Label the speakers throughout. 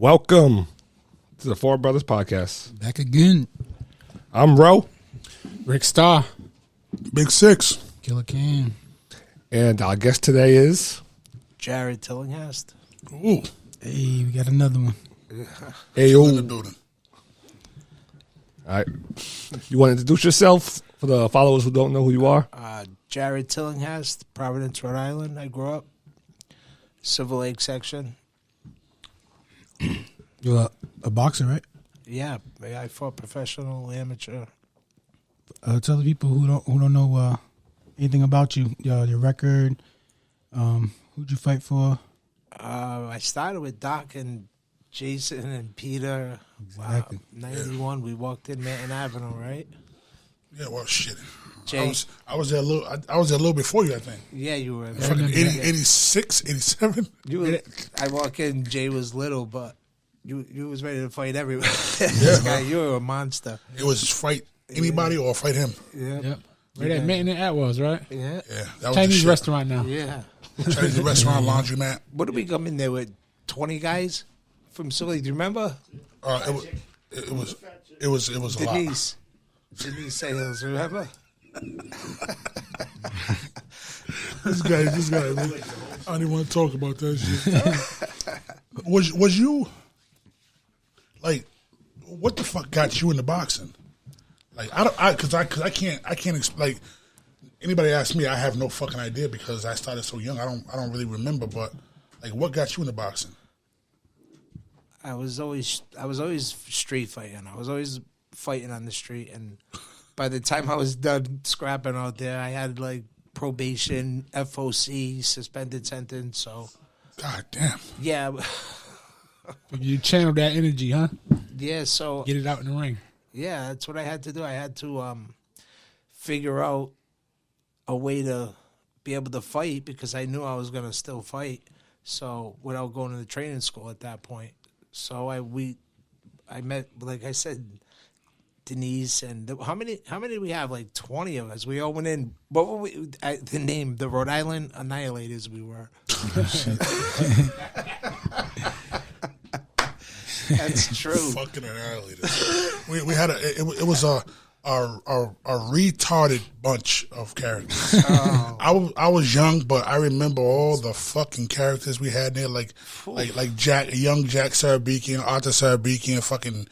Speaker 1: Welcome to the Four Brothers Podcast.
Speaker 2: Back again.
Speaker 1: I'm Ro.
Speaker 2: Rick Starr.
Speaker 3: Big Six.
Speaker 2: Killer Kane.
Speaker 1: And our guest today is...
Speaker 4: Jarrod Tillinghast.
Speaker 3: Ooh.
Speaker 2: Hey, we got another one.
Speaker 1: Hey,
Speaker 3: In the building.
Speaker 1: All right. You want to introduce yourself for the followers who don't know who you are?
Speaker 4: Jarrod Tillinghast, Providence, Rhode Island. I grew up. Silver Lake section.
Speaker 2: You're a boxer, right?
Speaker 4: Yeah, I fought professional, amateur.
Speaker 2: Tell the people who don't know anything about you, your record. Who'd you fight for?
Speaker 4: I started with Doc and Jason and Peter.
Speaker 2: Exactly.
Speaker 4: 91, we walked in Manton Avenue, right?
Speaker 3: Yeah, well, shit.
Speaker 4: Jay.
Speaker 3: I was there a little before you, I think.
Speaker 4: Yeah, you were.
Speaker 3: Fucking 86, 87.
Speaker 4: I walk in, Jay was little, but you was ready to fight everyone. This guy, you were a monster.
Speaker 3: It was fight anybody or fight him.
Speaker 4: Yeah.
Speaker 2: Yep. Right at Manton and Atwell's, right?
Speaker 4: Yeah.
Speaker 3: Yeah, that was
Speaker 2: Chinese
Speaker 3: the shit.
Speaker 2: restaurant now.
Speaker 4: Yeah.
Speaker 3: Chinese restaurant, laundromat.
Speaker 4: What did we come in there with? 20 guys from Silver Lake? Do you remember?
Speaker 3: It was a lot.
Speaker 4: Denise Sales, remember?
Speaker 3: This guy, man. I don't even want to talk about that shit. Was you like, what the fuck got you into boxing? Like, because I can't like, anybody ask me, I have no fucking idea because I started so young. I don't really remember. But like, what got you into boxing?
Speaker 4: I was always street fighting. I was always fighting on the street, and by the time I was done scrapping out there, I had like probation, FOC, suspended sentence. So,
Speaker 3: God damn.
Speaker 4: yeah,
Speaker 2: You channeled that energy, huh?
Speaker 4: yeah. So
Speaker 2: Get it out in the ring.
Speaker 4: yeah, that's what I had to do. I had to figure out a way to be able to fight because I knew I was gonna still fight. So without going to the training school at that point. So I met, like I said, Denise and how many did we have? Like 20 of us. We all went in. What were we? The name, the Rhode Island Annihilators. We were. That's true.
Speaker 3: Fucking annihilators. we had it was a retarded bunch of characters.
Speaker 4: Oh.
Speaker 3: I was young, but I remember all the fucking characters we had there, like Jack, young Jack Sarabikian, Arthur Sarabikian, fucking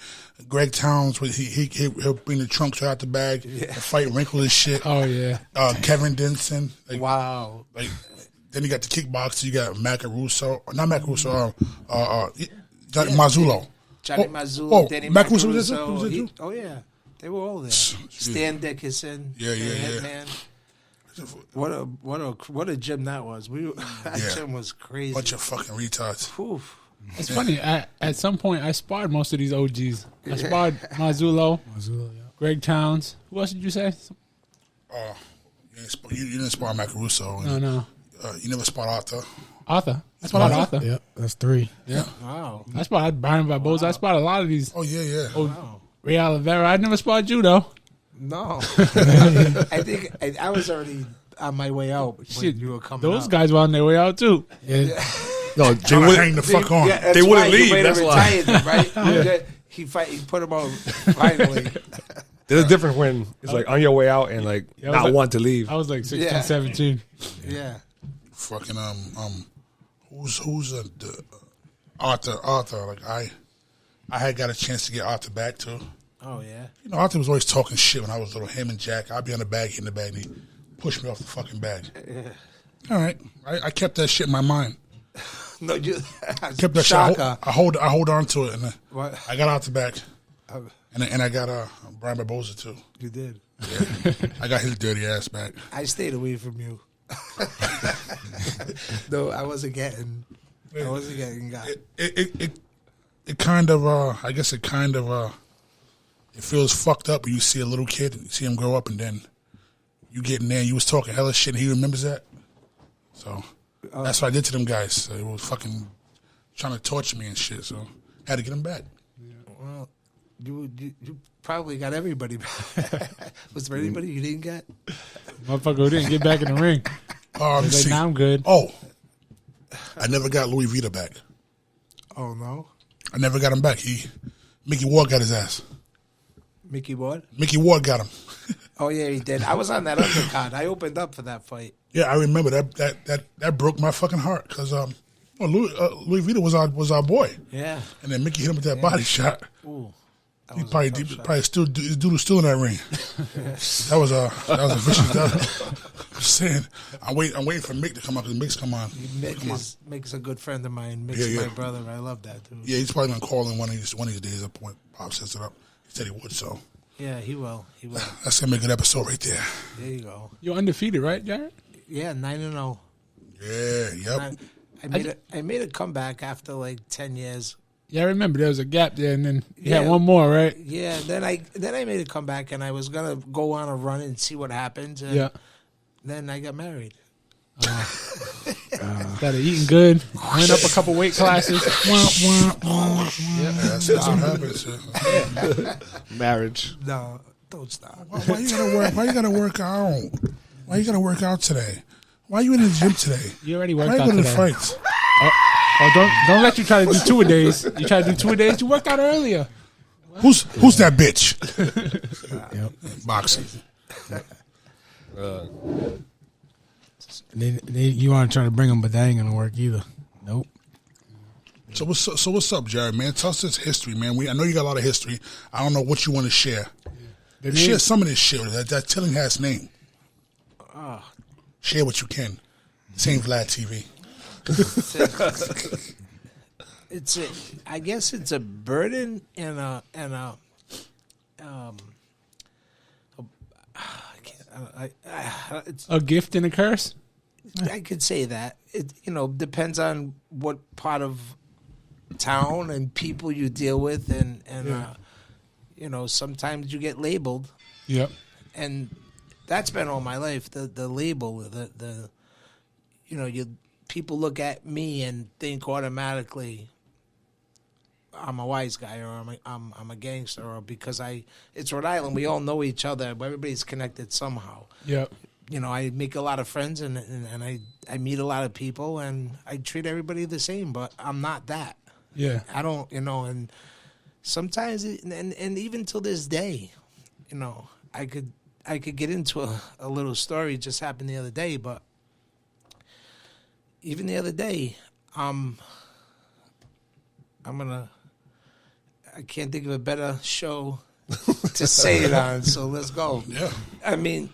Speaker 3: Greg Towns. He'll bring the trunk out the bag and fight wrinkle and shit.
Speaker 2: Oh, yeah.
Speaker 3: Kevin Denson. Like,
Speaker 4: Wow.
Speaker 3: Like, then you got the kickboxer. You got Macaruso, not Macaruso. Johnny Mazzulo.
Speaker 4: Johnny Mazzulo, Danny
Speaker 3: Macaruso was that
Speaker 4: Macaruso.
Speaker 3: too?
Speaker 4: Oh yeah, they were all there. Stan Dickinson.
Speaker 3: Yeah.
Speaker 4: Man. What a gym that was. That gym was crazy.
Speaker 3: Bunch of fucking retards.
Speaker 4: Oof.
Speaker 2: It's funny. At some point, I sparred most of these OGs. I sparred Mazzulo, Greg Towns. Who else did you say?
Speaker 3: You didn't spar Macaruso.
Speaker 2: No.
Speaker 3: You never sparred Arthur.
Speaker 2: Arthur. I sparred Arthur.
Speaker 5: Yep, that's 3.
Speaker 3: Yeah.
Speaker 4: Wow.
Speaker 2: I sparred Byron Barboza. I sparred a lot of these.
Speaker 3: Oh, yeah.
Speaker 4: Wow.
Speaker 2: Ray Oliveira. I never sparred you, though.
Speaker 4: No. I think I was already on my way out when you were coming
Speaker 2: Those
Speaker 4: out.
Speaker 2: guys were on their way out, too.
Speaker 5: Yeah.
Speaker 1: No,
Speaker 3: Trying to hang the fuck on.
Speaker 4: Yeah, that's
Speaker 1: They wouldn't
Speaker 4: why he
Speaker 1: leave,
Speaker 4: might have
Speaker 1: that's why.
Speaker 4: retired them, right? He put him on finally.
Speaker 1: There's a difference when it's like on your way out and like
Speaker 2: Yeah, I was
Speaker 1: not
Speaker 2: like-
Speaker 1: want to leave.
Speaker 2: I was like 16,
Speaker 4: Yeah.
Speaker 2: 17.
Speaker 4: Yeah.
Speaker 3: Fucking, who's the Arthur? Like, I had got a chance to get Arthur back, too.
Speaker 4: Oh yeah.
Speaker 3: You know, Arthur was always talking shit when I was little. Him and Jack. I'd be on the bag, hitting the bag, and he'd push me off the fucking bag.
Speaker 4: Yeah.
Speaker 3: All right. I kept that shit in my mind.
Speaker 4: No, you
Speaker 3: Kept that
Speaker 4: Shocker.
Speaker 3: shit. I hold on to it, and
Speaker 4: What?
Speaker 3: I got Arthur back.
Speaker 4: Oh,
Speaker 3: And I got Brian Barboza, too.
Speaker 4: you did.
Speaker 3: Yeah. I got his dirty ass back.
Speaker 4: I stayed away from you. No, I wasn't getting got.
Speaker 3: It kind of, I guess it kind of, it feels fucked up when you see a little kid and you see him grow up and then you get in there and you was talking hella shit and he remembers that. So that's what I did to them guys. So it was fucking trying to torture me and shit. So I had to get him back.
Speaker 4: Well, you probably got everybody back. Was there anybody you didn't get?
Speaker 2: Motherfucker who didn't get back in the ring.
Speaker 3: Let me
Speaker 2: Like,
Speaker 3: see.
Speaker 2: now I'm good.
Speaker 3: Oh, I never got Louis Vita back.
Speaker 4: Oh no.
Speaker 3: I never got him back. Mickey Ward got his ass.
Speaker 4: Mickey Ward?
Speaker 3: Mickey Ward got him.
Speaker 4: Oh, yeah, he did. I was on that undercard. I opened up for that fight.
Speaker 3: Yeah, I remember that broke my fucking heart because Louis Vito was our boy.
Speaker 4: Yeah.
Speaker 3: And then Mickey hit him with that body shot.
Speaker 4: Ooh.
Speaker 3: He probably still dude still in that ring. that was a vicious. I'm saying, I'm waiting for Mick to come out because Mick's come on.
Speaker 4: Mick's a good friend of mine. Mick's my brother. I love that dude.
Speaker 3: Yeah, he's probably gonna call in one of these days. Up when Pop sets it up, he said he would. So
Speaker 4: yeah, he will. He will.
Speaker 3: That's gonna be a good episode right there.
Speaker 4: There you go.
Speaker 2: You're undefeated, right, Jarrod?
Speaker 4: Yeah, 9-0.
Speaker 3: Yeah. Yep.
Speaker 4: I made a comeback after like 10 years.
Speaker 2: Yeah, I remember there was a gap there, and then you had one more, right?
Speaker 4: Yeah. Then I made a comeback, and I was gonna go on a run and see what happens. And
Speaker 2: Yeah.
Speaker 4: Then I got married.
Speaker 2: Started eating good. Went up a couple weight classes.
Speaker 3: Yeah, that's what happens.
Speaker 1: Marriage.
Speaker 4: No, don't stop.
Speaker 3: Why you gotta work? Why you gotta work out? Why you gotta work out today? Why you in the gym today?
Speaker 2: You already
Speaker 3: Why
Speaker 2: worked
Speaker 3: you
Speaker 2: out
Speaker 3: go to the
Speaker 2: today.
Speaker 3: fights?
Speaker 2: Oh, don't let you try to do 2 a days. You try to do 2 a days. You worked out earlier.
Speaker 3: Who's that bitch? Boxing.
Speaker 2: You want to try to bring them, but that ain't gonna work either. Nope.
Speaker 3: So what's up, Jarrod, man? Tell us this history, man. I know you got a lot of history. I don't know what you want to share. Share some of this shit. That Tillinghast name. Share what you can. Same Vlad TV.
Speaker 4: I guess it's a burden and a
Speaker 2: A gift and a curse.
Speaker 4: I could say that. It depends on what part of town and people you deal with, and sometimes you get labeled.
Speaker 2: Yep.
Speaker 4: And that's been all my life. The label, people look at me and think automatically I'm a wise guy, or I'm a gangster, or because it's Rhode Island, we all know each other. Everybody's connected somehow.
Speaker 2: Yep.
Speaker 4: I make a lot of friends and I meet a lot of people, and I treat everybody the same, but I'm not that.
Speaker 2: Yeah.
Speaker 4: I don't, and sometimes, and even till this day, I could get into a little story. It just happened the other day, but even the other day, I can't think of a better show to say it on, so let's go.
Speaker 3: Yeah.
Speaker 4: I mean,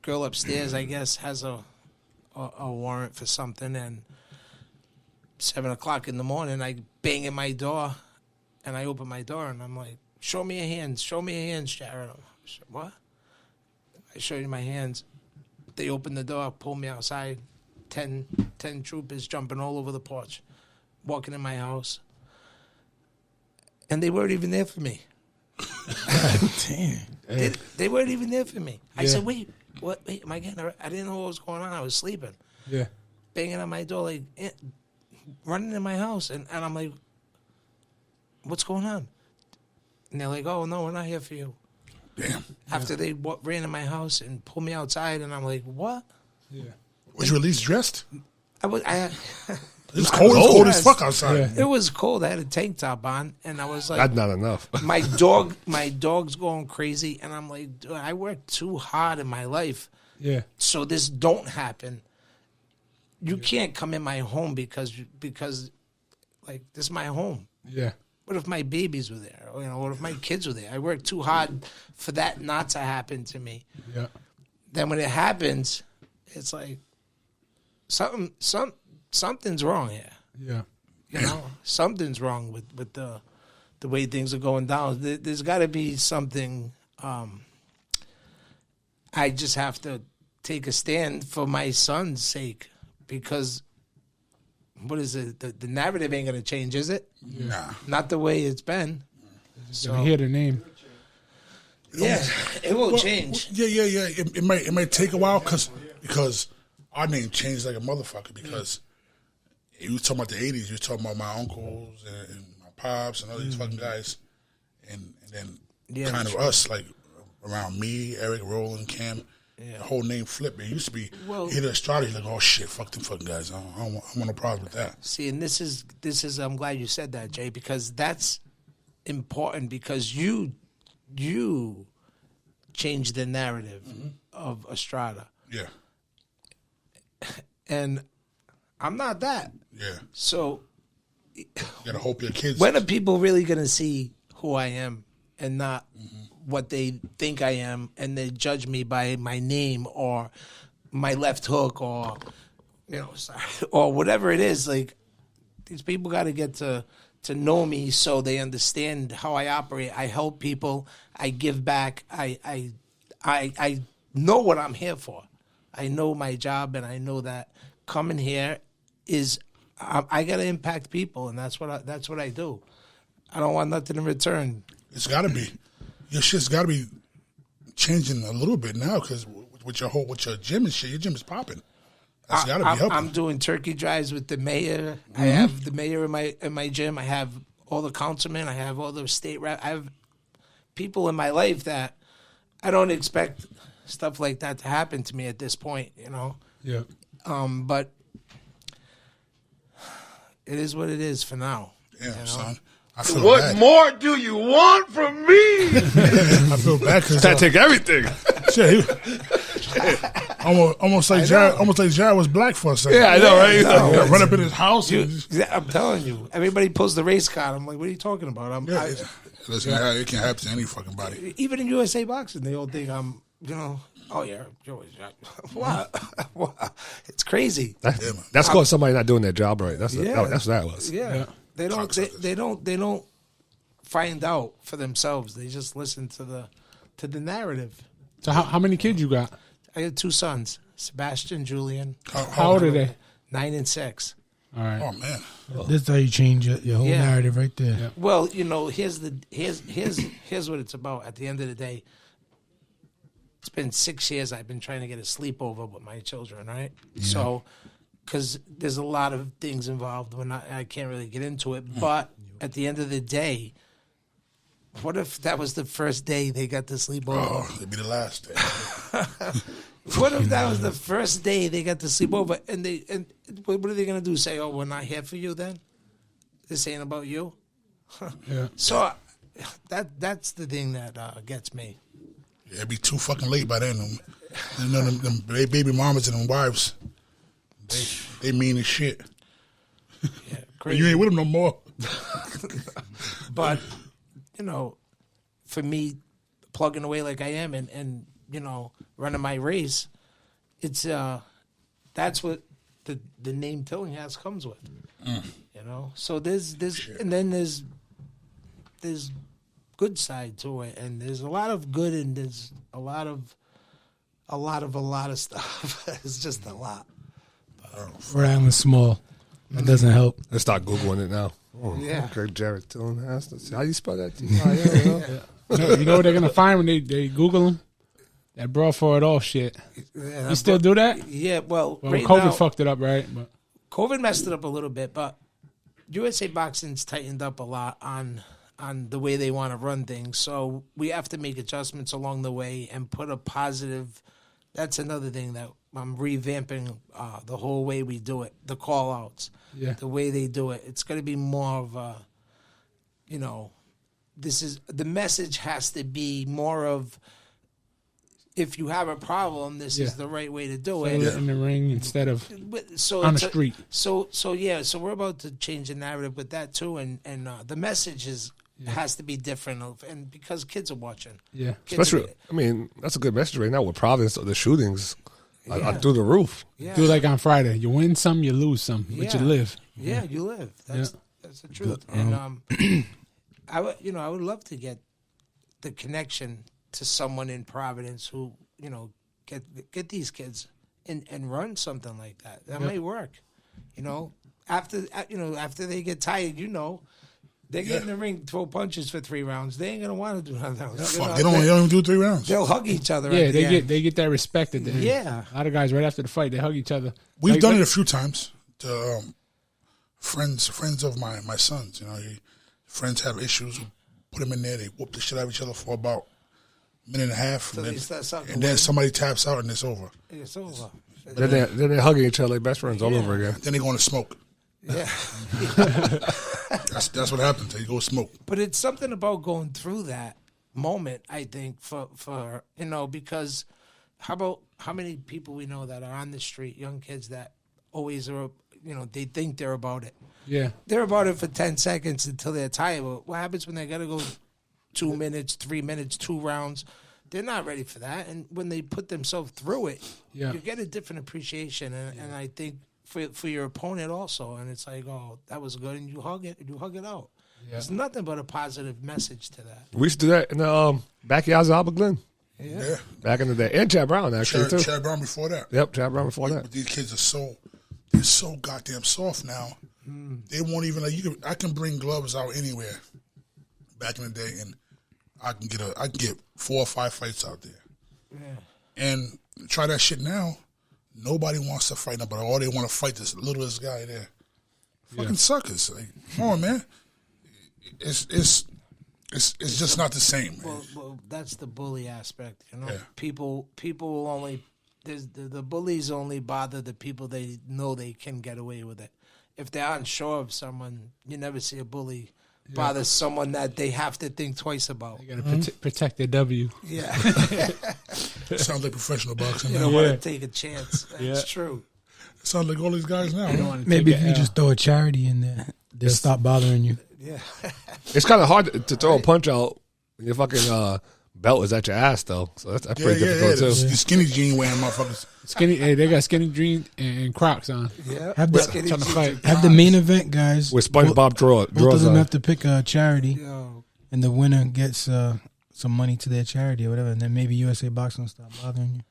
Speaker 4: girl upstairs, I guess, has a warrant for something, and 7:00 in the morning, I bang at my door, and I open my door, and I'm like, show me your hands, Jarrod. I said, what? I show you my hands. They open the door, pull me outside, 10 troopers jumping all over the porch, walking in my house, and they weren't even there for me.
Speaker 2: Damn.
Speaker 4: They weren't even there for me. I said, wait, what? Wait, am I getting I didn't know what was going on. I was sleeping.
Speaker 2: Yeah.
Speaker 4: Banging on my door, like, running in my house. And I'm like, what's going on? And they're like, oh, no, we're not here for you.
Speaker 3: Damn.
Speaker 4: After they ran in my house and pulled me outside, and I'm like, what?
Speaker 2: Yeah.
Speaker 3: Was you at least dressed?
Speaker 4: It was
Speaker 3: cold as fuck outside.
Speaker 2: Yeah.
Speaker 4: It was cold. I had a tank top on, and I was like,
Speaker 1: That's not enough.
Speaker 4: my dog's going crazy, and I'm like, dude, I worked too hard in my life,
Speaker 2: Yeah.
Speaker 4: so this don't happen. You can't come in my home because like, this is my home.
Speaker 2: Yeah.
Speaker 4: What if my babies were there? What if my kids were there? I worked too hard for that not to happen to me.
Speaker 2: Yeah.
Speaker 4: Then when it happens, it's like something's wrong here.
Speaker 2: Yeah.
Speaker 4: Something's wrong with the way things are going down. There's got to be something. I just have to take a stand for my son's sake, because what is it? The narrative ain't gonna change, is it?
Speaker 3: Nah.
Speaker 4: Not the way it's been.
Speaker 2: So I hear the name.
Speaker 4: Yeah, it will change.
Speaker 3: Yeah. It might take a while because our name changed like a motherfucker. Because you was talking about the '80s, you was talking about my uncles and my pops and all these fucking guys, and then kind of us, like around me, Eric, Roland, Cam. The whole name flip. It used to be
Speaker 4: Well-
Speaker 3: hit Estrada. You're like, oh shit, fuck them fucking guys. I don't want no problems with that.
Speaker 4: See, and this is. I'm glad you said that, Jay, because that's important. Because you changed the narrative of Estrada,
Speaker 3: Yeah,
Speaker 4: and I'm not that.
Speaker 3: yeah.
Speaker 4: So
Speaker 3: You gotta hope your kids.
Speaker 4: when are people really going to see who I am and not what they think I am, and they judge me by my name or my left hook or or whatever it is? Like, these people got to get to know me so they understand how I operate. I help people. I give back. I know what I'm here for. I know my job, and I know that coming here is I got to impact people, and that's what I do. I don't want nothing in return.
Speaker 3: It's got to be. Your shit's got to be changing a little bit now because with your gym and shit, your gym is popping. That's got to be helping.
Speaker 4: I'm doing turkey drives with the mayor. I have the mayor in my gym. I have all the councilmen. I have all the state rep. I have people in my life that I don't expect stuff like that to happen to me at this point.
Speaker 2: Yeah.
Speaker 4: But it is what it is for now.
Speaker 3: Damn, son. I feel
Speaker 5: What
Speaker 3: bad.
Speaker 5: more do you want from me?
Speaker 3: I feel bad because
Speaker 1: Trying to take everything.
Speaker 3: shit, almost like Jarrod was black for a second.
Speaker 1: Yeah, I know, right?
Speaker 3: Yeah, run up in his house.
Speaker 4: I'm telling you, everybody pulls the race card. I'm like, what are you talking about?
Speaker 3: Listen, it can happen to any fucking body.
Speaker 4: Even in USA boxing, they all think I'm, oh yeah, what? It's crazy.
Speaker 1: That's called somebody not doing their job right. That's what that was.
Speaker 4: Yeah. They don't find out for themselves. They just listen to the narrative.
Speaker 2: So how many kids you got?
Speaker 4: I got 2 sons, Sebastian, Julian.
Speaker 2: How old are they?
Speaker 4: 9 and 6.
Speaker 2: All right.
Speaker 3: Oh man,
Speaker 2: This is how you change your whole
Speaker 4: Yeah.
Speaker 2: narrative right there. Yeah.
Speaker 4: Well, here's what it's about. At the end of the day, it's been 6 years I've been trying to get a sleepover with my children, right? So, because there's a lot of things involved when I can't really get into it. But at the end of the day, what if that was the first day they got to sleep over?
Speaker 3: oh, it'd be the last day.
Speaker 4: What if that was the first day they got to sleep over? And what are they gonna do? Say, "Oh, we're not here for you." Then this ain't about you.
Speaker 2: Yeah.
Speaker 4: So that's the thing that gets me.
Speaker 3: Yeah, it'd be too fucking late by then. Them baby mamas and them wives, they mean as shit.
Speaker 4: Yeah,
Speaker 3: But
Speaker 4: crazy.
Speaker 3: you ain't with them no more.
Speaker 4: But for me, plugging away like I am, and running my race, it's that's what the name Tillinghast comes with. So there's and then there's good side to it, and there's a lot of good, and there's a lot of stuff. It's just a lot.
Speaker 2: Rhode Island's small. That doesn't help.
Speaker 1: Let's start Googling it now. Oh,
Speaker 4: Yeah.
Speaker 1: Okay, Jarrod Tillinghast. Let's see. How you spell that? T-I-L-L?
Speaker 2: You know what they're gonna find when they Google them? That bra for it all shit. You still do that?
Speaker 4: Yeah, well,
Speaker 2: Well,
Speaker 4: right
Speaker 2: COVID
Speaker 4: now,
Speaker 2: fucked it up, right? But
Speaker 4: COVID messed it up a little bit, but USA Boxing's tightened up a lot on the way they want to run things. So we have to make adjustments along the way and put a positive. That's another thing that I'm revamping the whole way we do it, the call outs, the way they do it. It's going to be more of a, the message has to be more of, if you have a problem, this is the right way to do it.
Speaker 2: in the ring instead of
Speaker 4: So
Speaker 2: on the
Speaker 4: it's
Speaker 2: street.
Speaker 4: So we're about to change the narrative with that too, and the message has to be different, and because kids are watching.
Speaker 2: Yeah.
Speaker 4: Kids
Speaker 1: Especially, I mean, that's a good message right now with Providence. The shootings are through the roof.
Speaker 4: Yeah.
Speaker 2: Do like on Friday. You win some, you lose some, but you live.
Speaker 4: Yeah, you live. That's the truth. And I would love to get the connection to someone in Providence who get these kids and run something like that. That may work. After they get tired, they get in the ring, throw punches for 3 rounds. They ain't gonna want to do nothing else.
Speaker 3: Fuck, they don't even do 3 rounds.
Speaker 4: They'll hug each other.
Speaker 2: Yeah,
Speaker 4: at the end.
Speaker 2: they get that respect at the end.
Speaker 4: Yeah.
Speaker 2: A lot of guys right after the fight, they hug each other.
Speaker 3: We've done it a few times to friends of my sons. Friends have issues. We put them in there. They whoop the shit out of each other for about minute and a half,
Speaker 4: Till they start sucking
Speaker 3: and then
Speaker 4: wind.
Speaker 3: somebody taps out and it's over.
Speaker 4: It's over.
Speaker 1: Then they're hugging each other like best friends all over again.
Speaker 3: Then they're going to smoke.
Speaker 4: Yeah.
Speaker 3: That's what happens. They go smoke.
Speaker 4: But it's something about going through that moment, I think, for because how many people we know that are on the street, young kids that always are, they think they're about it.
Speaker 2: Yeah.
Speaker 4: They're about it for 10 seconds until they're tired. But what happens when they got to go 2 minutes, 3 minutes, 2 rounds? They're not ready for that. And when they put themselves through it,
Speaker 2: Yeah.
Speaker 4: you get a different appreciation. And I think for your opponent also. And it's like, oh, that was good. And you hug it out.
Speaker 2: Yeah.
Speaker 4: There's nothing but a positive message to that.
Speaker 1: We used to do that in the backyards of Albert Glen
Speaker 3: Yeah.
Speaker 1: back in the day. And Chad Brown, actually, too.
Speaker 3: Chad Brown before that.
Speaker 1: Yep, Chad Brown before
Speaker 3: But
Speaker 1: that.
Speaker 3: these kids they're so goddamn soft now. They won't even I can bring gloves out anywhere. Back in the day, and I can get 4 or 5 fights out there.
Speaker 4: Yeah.
Speaker 3: And try that shit now. Nobody wants to fight nobody. All they want to fight this littlest guy there. Fucking suckers. Like, come on, man. It's just not the same. Man.
Speaker 4: Well, that's the bully aspect,
Speaker 3: Yeah.
Speaker 4: People will only the bullies only bother the people they know they can get away with it. If they're unsure of someone, you never see a bully bother someone that they have to think twice about.
Speaker 2: You got to protect their W.
Speaker 4: Yeah,
Speaker 3: Sounds like professional boxing
Speaker 4: you
Speaker 3: now.
Speaker 4: don't want to take a chance. That's
Speaker 2: Yeah.
Speaker 4: true.
Speaker 3: Sounds like all these guys now.
Speaker 2: don't want to Maybe take if a you L. just throw a charity in there, they'll stop bothering you.
Speaker 4: Yeah,
Speaker 1: It's kind of hard to throw a punch out when your fucking belt is at your ass, though. So that's
Speaker 3: Yeah,
Speaker 1: pretty
Speaker 3: yeah,
Speaker 1: difficult,
Speaker 3: yeah.
Speaker 1: too.
Speaker 3: The skinny jean wearing motherfuckers.
Speaker 2: Skinny, hey, they got skinny jeans and Crocs on.
Speaker 4: yeah.
Speaker 2: Have the,
Speaker 4: Skinny
Speaker 2: trying to
Speaker 4: jeans
Speaker 2: fight.
Speaker 4: and
Speaker 2: Have the main event, guys.
Speaker 1: With SpongeBob
Speaker 2: Both of
Speaker 1: draws
Speaker 2: them
Speaker 1: on.
Speaker 2: have to pick a charity,
Speaker 4: Yo,
Speaker 2: and the winner gets some money to their charity or whatever, and then maybe USA Boxing will stop bothering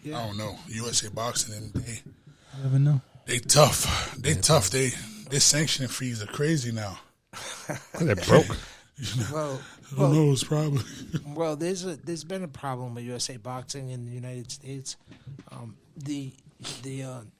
Speaker 2: you.
Speaker 3: I don't know. USA Boxing, and
Speaker 2: You never know.
Speaker 3: they tough. They tough. Their sanctioning fees are crazy now.
Speaker 1: They're broke.
Speaker 4: well,
Speaker 3: Who knows? Probably.
Speaker 4: Well, there's been a problem with USA Boxing in the United States. The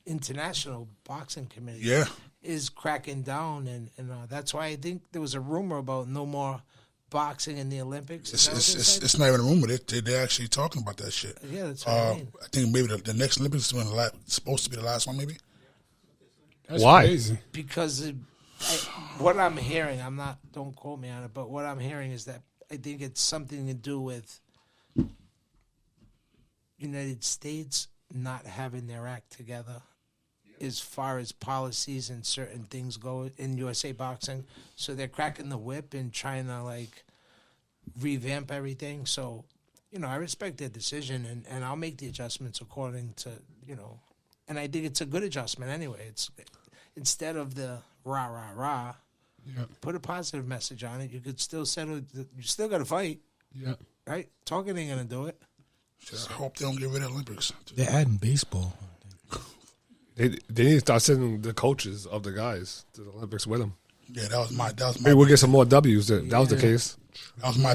Speaker 4: International Boxing Committee
Speaker 3: Yeah.
Speaker 4: is cracking down, and that's why I think there was a rumor about no more boxing in the Olympics. Is that what they said?
Speaker 3: It's not even a rumor. They're actually talking about that shit.
Speaker 4: Yeah, that's what I mean.
Speaker 3: I think maybe the next Olympics is supposed to be the last one, maybe.
Speaker 2: That's
Speaker 1: Why?
Speaker 2: crazy.
Speaker 4: Because what I'm hearing, don't quote me on it, but what I'm hearing is that I think it's something to do with United States not having their act together as far as policies and certain things go in USA Boxing. So they're cracking the whip and trying to revamp everything. So, I respect their decision and I'll make the adjustments according to, and I think it's a good adjustment anyway. It's instead of the rah, rah, rah, put a positive message on it. You could still settle, you still got to fight,
Speaker 2: Yeah.
Speaker 4: right? Talking ain't going to do it.
Speaker 3: Just hope they don't get rid of the Olympics.
Speaker 2: They're adding baseball.
Speaker 1: They need to start sending the coaches of the guys to the Olympics with them.
Speaker 3: Yeah, that was my
Speaker 1: Maybe we'll get some more W's. That was the case.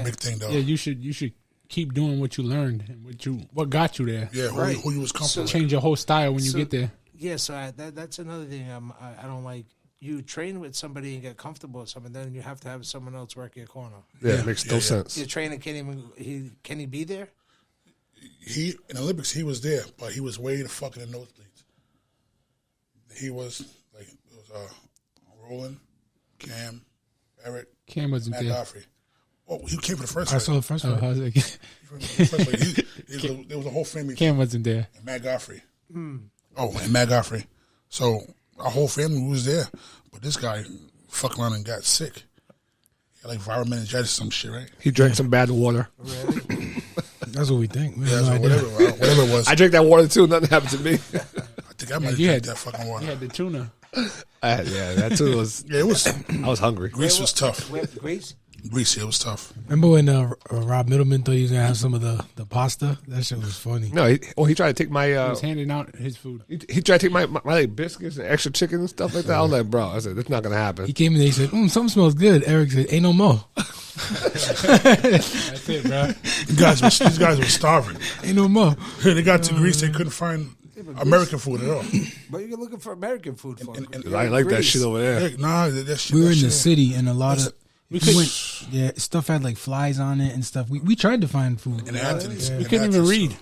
Speaker 3: big thing though.
Speaker 2: Yeah, you should keep doing what you learned and what got you there.
Speaker 3: Yeah,
Speaker 4: Right.
Speaker 3: who you was comfortable with.
Speaker 2: Change your whole style when you
Speaker 4: So-
Speaker 2: get there.
Speaker 4: Yeah, so that's another thing I don't like. You train with somebody and get comfortable with someone, then you have to have someone else work your corner.
Speaker 1: Yeah,
Speaker 3: Yeah,
Speaker 1: it makes
Speaker 3: yeah,
Speaker 1: no
Speaker 3: yeah.
Speaker 1: sense.
Speaker 4: Your trainer can he be there?
Speaker 3: He in the Olympics he was there, but he was way the fuck in the nosebleeds. He was Roland, Cam, Eric,
Speaker 2: Cam wasn't
Speaker 3: Matt
Speaker 2: there.
Speaker 3: Godfrey. Oh, he came for the first
Speaker 2: I
Speaker 3: fight.
Speaker 2: saw the first
Speaker 3: Oh,
Speaker 2: one. I was like,
Speaker 3: There was a whole family.
Speaker 2: Cam wasn't there.
Speaker 3: And Matt Godfrey. Oh, and Matt Godfrey. So our whole family was there, but this guy fucked around and got sick. He had viral meningitis, some shit, right?
Speaker 1: He drank some bad water.
Speaker 4: Really?
Speaker 2: That's what we think. We
Speaker 3: Yeah,
Speaker 2: have no
Speaker 3: so
Speaker 2: idea.
Speaker 3: whatever it was.
Speaker 1: I drank that water too. Nothing happened to me.
Speaker 3: I think I might have
Speaker 2: you
Speaker 3: drank
Speaker 2: had-
Speaker 3: that fucking water.
Speaker 2: He had the tuna.
Speaker 1: Yeah, that too was.
Speaker 3: Yeah, it was.
Speaker 1: I was hungry.
Speaker 3: Greece was tough.
Speaker 4: Greece?
Speaker 3: Greece, yeah, it was tough.
Speaker 2: Remember when Rob Middleman thought he was gonna have some of the pasta? That shit was funny.
Speaker 1: No, he tried to take my.
Speaker 2: He was handing out his food.
Speaker 1: He tried to take my like biscuits and extra chicken and stuff like that. I was like, bro, I said that's not gonna happen.
Speaker 2: He came in there. He said, "Something smells good." Eric said, "Ain't no more. That's it, bro.
Speaker 3: These guys were starving.
Speaker 2: Ain't no more."
Speaker 3: They got to Greece, they couldn't find American food at all.
Speaker 4: But you're looking for American food for
Speaker 3: And-
Speaker 1: I like that
Speaker 4: Greece.
Speaker 1: shit over there.
Speaker 3: Nah, that shit.
Speaker 2: We were
Speaker 3: that
Speaker 2: in the
Speaker 3: shit-
Speaker 2: city, and a lot of We stuff had like flies on it and stuff. We tried to find food.
Speaker 3: And Anthony's.
Speaker 1: We couldn't even read.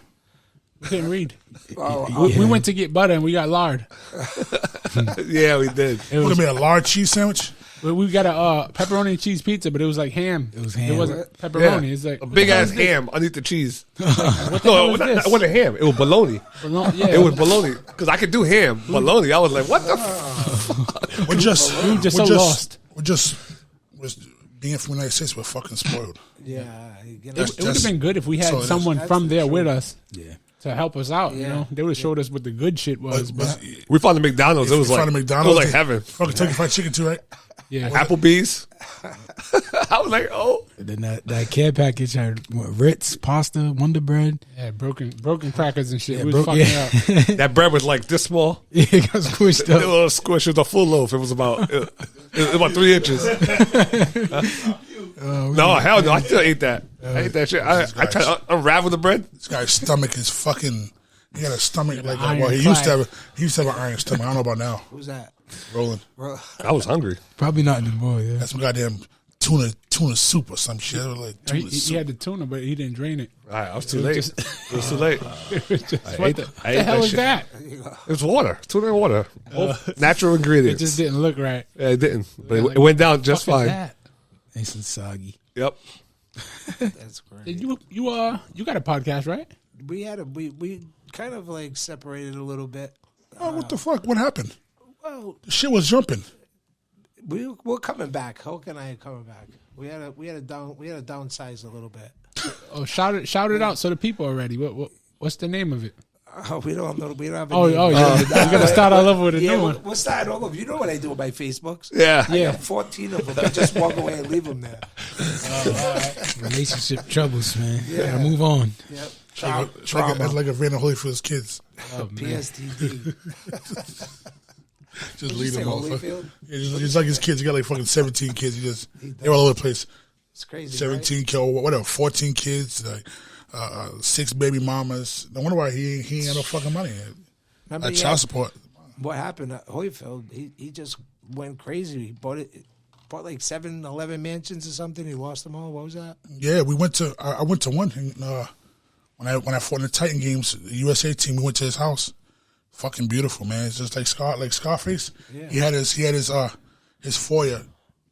Speaker 1: We couldn't read. We went to get butter and we got lard.
Speaker 5: Yeah, we did.
Speaker 3: It would have been a large cheese sandwich.
Speaker 1: We got a pepperoni and cheese pizza, but it was like ham.
Speaker 2: It was ham.
Speaker 1: It wasn't pepperoni.
Speaker 5: Yeah.
Speaker 1: It's like
Speaker 5: A big ass ham underneath the cheese.
Speaker 1: What the hell is this?
Speaker 5: It wasn't ham. It was bologna.
Speaker 1: Yeah,
Speaker 5: It was bologna because I could do ham. Bologna. I was like, what the fuck?
Speaker 3: We're just
Speaker 1: lost.
Speaker 3: We're just being from the United States. We're fucking spoiled.
Speaker 4: Yeah,
Speaker 1: It would have been good if we had
Speaker 3: so it is.
Speaker 1: someone from there with us.
Speaker 2: Yeah.
Speaker 1: To help us out, you know, they would have showed us what the good shit was. But
Speaker 5: We found the McDonald's. It was like
Speaker 3: McDonald's.
Speaker 5: It was like heaven.
Speaker 3: Fucking Kentucky Fried Chicken too, right?
Speaker 1: yeah,
Speaker 5: Applebee's. I was like, oh.
Speaker 2: And then that care package had Ritz, pasta, Wonder Bread.
Speaker 1: yeah, broken crackers and shit.
Speaker 2: Yeah,
Speaker 1: we was fucking up.
Speaker 5: That bread was like this small.
Speaker 2: Yeah, it got squished
Speaker 5: It
Speaker 2: up.
Speaker 5: was squish. It was a full loaf. It was about 3 inches. No, hell no. I still ate that. I ate that shit. I tried to unravel the bread.
Speaker 3: This guy's stomach is fucking. He got a stomach like
Speaker 1: iron
Speaker 3: well, he used to
Speaker 1: clad.
Speaker 3: have an iron stomach. I don't know about now.
Speaker 4: Who's that?
Speaker 3: Roland.
Speaker 5: I was hungry.
Speaker 2: Probably not anymore. Yeah.
Speaker 3: That's some goddamn tuna soup or some shit. It was like tuna
Speaker 1: He
Speaker 3: soup.
Speaker 1: had the tuna, but he didn't drain it.
Speaker 5: All right, I was too late.
Speaker 1: just-
Speaker 5: It was too late.
Speaker 1: What the
Speaker 5: I ate
Speaker 1: hell
Speaker 5: that
Speaker 1: is
Speaker 5: shit.
Speaker 1: that?
Speaker 5: It was water. Tuna and water. Both natural
Speaker 1: It
Speaker 5: ingredients.
Speaker 1: just didn't look right.
Speaker 5: Yeah, it didn't. But
Speaker 1: Yeah,
Speaker 5: it,
Speaker 1: like,
Speaker 5: it went down just
Speaker 1: Fuck is
Speaker 5: fine.
Speaker 1: that?
Speaker 2: Nice and soggy.
Speaker 5: Yep.
Speaker 4: That's great.
Speaker 1: Did you got a podcast, right?
Speaker 4: We kind of like separated a little bit.
Speaker 3: Oh, what the fuck? What happened?
Speaker 4: Well,
Speaker 3: The shit was jumping.
Speaker 4: we're coming back. Hulk and I are coming back. We had to downsize a little bit.
Speaker 1: Oh, shout it out so the people are ready. What's the name of it?
Speaker 4: We don't know. We don't have. A
Speaker 1: Oh,
Speaker 4: name.
Speaker 1: yeah. You gotta start all over with a
Speaker 4: Yeah,
Speaker 1: new one.
Speaker 4: we'll start all over. You know what I do with my Facebooks?
Speaker 5: Yeah.
Speaker 4: I
Speaker 1: Yeah.
Speaker 4: got 14 of them. I just walk away and leave them there.
Speaker 2: Relationship troubles, man.
Speaker 4: Yeah.
Speaker 2: Gotta move on.
Speaker 4: Yep.
Speaker 3: It's like a Vanna Holyfield's kids.
Speaker 4: PSTD.
Speaker 3: Just
Speaker 4: you
Speaker 3: leave
Speaker 4: say,
Speaker 3: them all.
Speaker 4: Holyfield?
Speaker 3: It's like his kids. He got like fucking 17 kids. They're all over the place.
Speaker 4: It's crazy.
Speaker 3: 17 kids, whatever, 14 kids, like 6 baby mamas. No wonder why he ain't got no fucking money.
Speaker 4: Remember,
Speaker 3: Child support.
Speaker 4: what happened at Holyfield? He just went crazy. He bought like 11 mansions or something. He lost them all. What was that?
Speaker 3: Yeah, we went to. I went to one when I fought in the Titan games, the USA team. We went to his house. Fucking beautiful, man. It's just like Scarface.
Speaker 4: Yeah.
Speaker 3: He had his foyer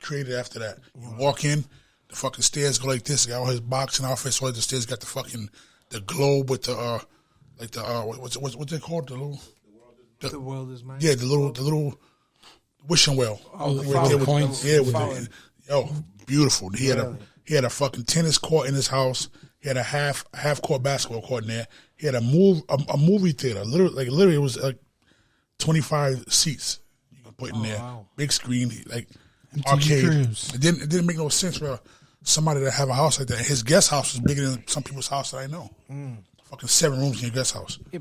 Speaker 3: created after that. You walk in, the fucking stairs go like this. He got all his boxing outfits. All the stairs got the globe with what's it called?
Speaker 4: The world is mine.
Speaker 3: Yeah, the little wishing well.
Speaker 4: Oh, the
Speaker 3: Right
Speaker 4: fountain.
Speaker 3: there with
Speaker 2: Points.
Speaker 3: yeah, with
Speaker 4: Fountain.
Speaker 3: beautiful. He
Speaker 4: Really?
Speaker 3: had a fucking tennis court in his house. He had a half court basketball court in there. He had a movie theater. Literally, it was like 25 seats you could put in there.
Speaker 4: Wow.
Speaker 3: Big screen, like
Speaker 2: MTV
Speaker 3: arcade.
Speaker 2: Cribs.
Speaker 3: It didn't make no sense for somebody to have a house like that. His guest house was bigger than some people's house that I know. Fucking 7 rooms in your guest house.
Speaker 4: Yeah,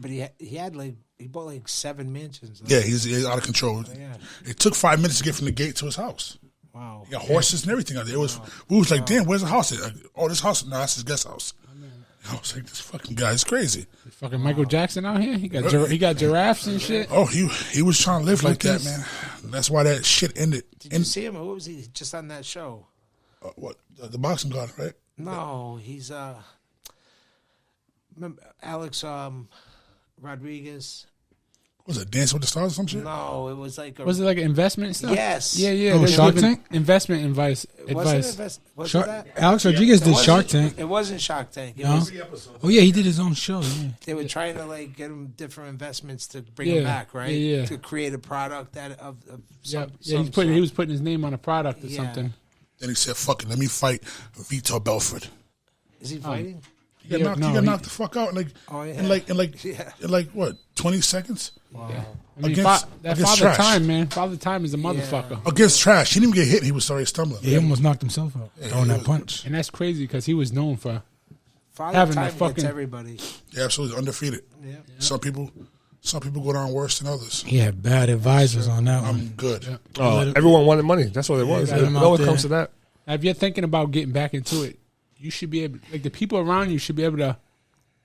Speaker 4: but he bought like 7 mansions.
Speaker 3: Yeah, he's out of control.
Speaker 4: Yeah.
Speaker 3: It took 5 minutes to get from the gate to his house.
Speaker 4: Wow.
Speaker 3: He got horses and everything out there. We was like, damn, where's the house? Like, oh, this house, no, that's his guest house. I was like, this fucking guy is crazy.
Speaker 1: Fucking Michael Jackson out here. He got giraffes and shit.
Speaker 3: Oh, he was trying to live like that, man. That's why that shit ended.
Speaker 4: Did you see him? Or what was he just on that show?
Speaker 3: What the boxing god, right?
Speaker 4: No, he's remember Alex Rodriguez.
Speaker 3: Was it Dance with the Stars or some shit?
Speaker 4: No, it was like
Speaker 1: Was it like investment stuff?
Speaker 4: Yes.
Speaker 1: Yeah.
Speaker 2: Oh,
Speaker 1: They're
Speaker 2: Shark
Speaker 1: giving
Speaker 2: Tank?
Speaker 1: investment advice.
Speaker 4: Was
Speaker 2: Shark,
Speaker 4: it that?
Speaker 2: Alex Rodriguez
Speaker 4: It
Speaker 2: did
Speaker 4: wasn't-
Speaker 2: Shark Tank.
Speaker 4: It wasn't Shark Tank. It
Speaker 2: No?
Speaker 4: was,
Speaker 2: Oh yeah, he did his own show. Yeah.
Speaker 4: they were trying to like get him different investments to bring
Speaker 1: Yeah,
Speaker 4: him back, right?
Speaker 1: yeah.
Speaker 4: To create a product that of some,
Speaker 1: Yeah,
Speaker 4: some
Speaker 1: he was putting his name on a product or
Speaker 4: Yeah.
Speaker 1: something.
Speaker 3: Then he said, fuck it, let me fight Vitor Belfort.
Speaker 4: Is he fighting?
Speaker 3: He got,
Speaker 1: Yeah,
Speaker 3: knocked,
Speaker 1: no,
Speaker 3: he got
Speaker 1: he-
Speaker 3: knocked the fuck out
Speaker 4: Oh, yeah.
Speaker 3: in like
Speaker 4: Yeah.
Speaker 3: what, 20 seconds?
Speaker 4: Wow.
Speaker 1: I mean,
Speaker 3: Against
Speaker 1: that
Speaker 3: trash.
Speaker 1: Father Time, man. Father Time is a motherfucker.
Speaker 3: Against trash. He didn't even get hit. He was already stumbling.
Speaker 2: He almost knocked himself out throwing that punch.
Speaker 1: And that's crazy because he was known for
Speaker 4: Father
Speaker 1: Having
Speaker 4: Time
Speaker 1: that fucking-
Speaker 4: gets everybody.
Speaker 3: Yeah, absolutely undefeated.
Speaker 4: Yeah.
Speaker 3: Some people go down worse than others.
Speaker 2: He had bad advisors on that
Speaker 3: I'm
Speaker 2: one.
Speaker 3: good.
Speaker 5: Everyone wanted money. That's what it was.
Speaker 2: got him
Speaker 5: No
Speaker 2: out
Speaker 5: one
Speaker 2: there.
Speaker 5: comes to that.
Speaker 1: Now, if you're thinking about getting back into it, you should be able, like the people around you should be able to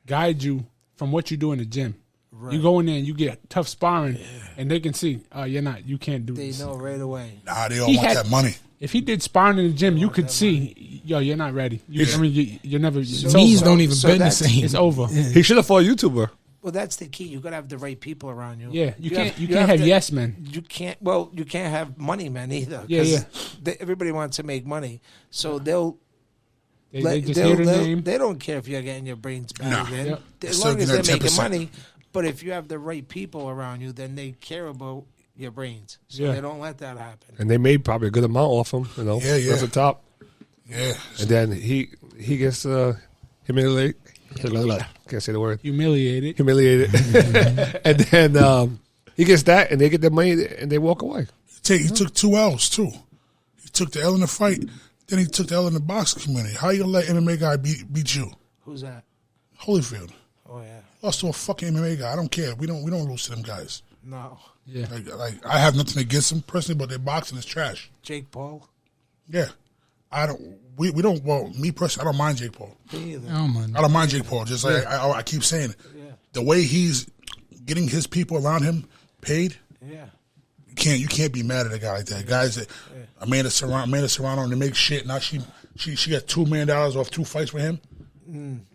Speaker 1: guide you from what you do in the gym.
Speaker 4: Right.
Speaker 1: You go in there and you get tough sparring, and they can see, you can't do
Speaker 4: They
Speaker 1: this.
Speaker 4: know right away.
Speaker 3: Nah, they all
Speaker 1: He
Speaker 3: want
Speaker 1: had-
Speaker 3: that money.
Speaker 1: If he did sparring in the gym, you could see, yo, you're not ready. You're never. It's
Speaker 2: Knees
Speaker 1: over.
Speaker 2: don't even bend the
Speaker 4: that's-
Speaker 2: same.
Speaker 1: It's over.
Speaker 5: He should have fought a YouTuber.
Speaker 4: Well, that's the key. You got to have the right people around you.
Speaker 1: Yeah, you can't
Speaker 4: have
Speaker 1: have
Speaker 4: to-
Speaker 1: yes men.
Speaker 4: You can't. Well, you can't have money men either.
Speaker 1: Yeah,
Speaker 4: 'cause everybody wants to make money, so
Speaker 1: They just hear the name.
Speaker 4: they don't care if you're getting your brains battered in.
Speaker 1: Yep.
Speaker 4: As
Speaker 3: Still
Speaker 4: long as
Speaker 3: get
Speaker 4: they're
Speaker 3: that
Speaker 4: making
Speaker 3: 10%.
Speaker 4: money. But if you have the right people around you, then they care about your brains. So
Speaker 1: Yeah.
Speaker 4: they don't let that happen.
Speaker 5: And they made probably a good amount off him, you know.
Speaker 3: Yeah, yeah.
Speaker 5: That's the top.
Speaker 3: Yeah.
Speaker 5: And then he gets humiliated. Can't say the word.
Speaker 1: Humiliated.
Speaker 5: Humiliated. And then he gets that, and they get their money, and they walk away.
Speaker 3: He took 2 L's too. He took the L in the fight, then he took the L in the boxing community. How you gonna let MMA guy beat you?
Speaker 4: Who's that?
Speaker 3: Holyfield
Speaker 4: Oh yeah,
Speaker 3: lost to a fucking MMA guy. I don't care. We don't lose to them guys.
Speaker 4: no,
Speaker 1: Yeah.
Speaker 3: Like I have nothing against them personally, but their boxing is trash.
Speaker 4: Jake Paul.
Speaker 3: Yeah, I don't. We don't. Well, me personally, I don't mind Jake Paul.
Speaker 4: Me either.
Speaker 2: Oh man.
Speaker 3: I don't mind Jake Paul. Just like I keep saying, the way he's getting his people around him paid.
Speaker 4: Yeah.
Speaker 3: You can't be mad at a guy like that. Guys that Amanda Serrano to make shit. Now she got $2 million off 2 fights with him.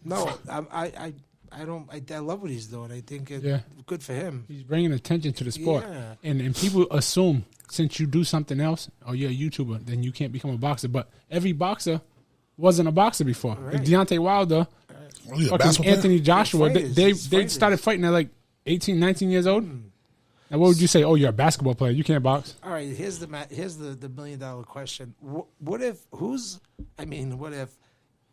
Speaker 4: No, I don't. I love what he's doing. I think it's
Speaker 1: Yeah.
Speaker 4: good for him.
Speaker 1: He's bringing attention to the sport.
Speaker 4: Yeah.
Speaker 1: And people assume since you do something else, oh, you're a YouTuber, then you can't become a boxer. But every boxer wasn't a boxer before.
Speaker 4: Right.
Speaker 1: Like Deontay Wilder,
Speaker 3: Oh, he's a
Speaker 1: fucking
Speaker 3: basketball player?
Speaker 1: Anthony Joshua,
Speaker 4: Fighters,
Speaker 1: they
Speaker 4: fighters.
Speaker 1: started fighting at like 18, 19 years old. Now, what would you say? Oh, you're a basketball player. You can't box.
Speaker 4: All right, here's the $1 million question. What if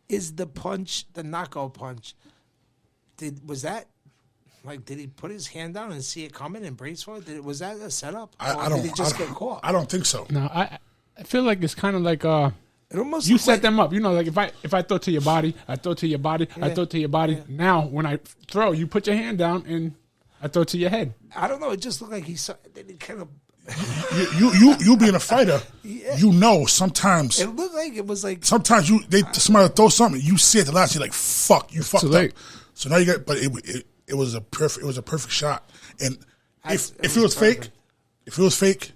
Speaker 4: is the knockout punch? Did he put his hand down and see it coming and brace for it? Was that a setup?
Speaker 3: I
Speaker 4: Or
Speaker 3: don't.
Speaker 4: Did he just
Speaker 3: I
Speaker 4: get
Speaker 3: don't-
Speaker 4: caught?
Speaker 3: I don't think so.
Speaker 1: No, I feel like it's kind of like
Speaker 4: It almost
Speaker 1: you
Speaker 4: looked
Speaker 1: set
Speaker 4: like-
Speaker 1: them up. You know, like if I throw to your body, I throw to your body, I throw to your body. Now, when I throw, you put your hand down and I throw to your head.
Speaker 4: I don't know. It just looked like he saw. Then he kind of.
Speaker 3: You being a fighter, you know sometimes.
Speaker 4: It looked like it was like.
Speaker 3: Sometimes somebody throw something, you see it the last, you're like, fuck, you fucked
Speaker 5: too
Speaker 3: up.
Speaker 5: late.
Speaker 3: So now you got, but it was a perfect shot. And if
Speaker 4: It
Speaker 3: it was
Speaker 4: was
Speaker 3: fake,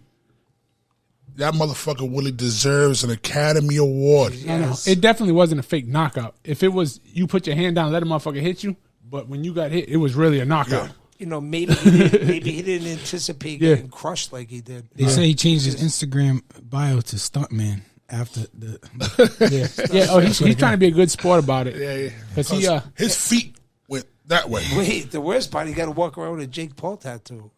Speaker 3: that motherfucker really deserves an Academy Award.
Speaker 1: No, it definitely wasn't a fake knockout. If it was, you put your hand down, let a motherfucker hit you. But when you got hit, it was really a knockout.
Speaker 4: Maybe he didn't anticipate getting crushed like he did.
Speaker 2: They say he changed his Instagram bio to stuntman after the.
Speaker 1: Yeah. Oh, he's trying to be a good sport about it.
Speaker 5: Yeah.
Speaker 1: Because he,
Speaker 3: His feet went that way.
Speaker 4: Wait, the worst part, he got to walk around with a Jake Paul tattoo.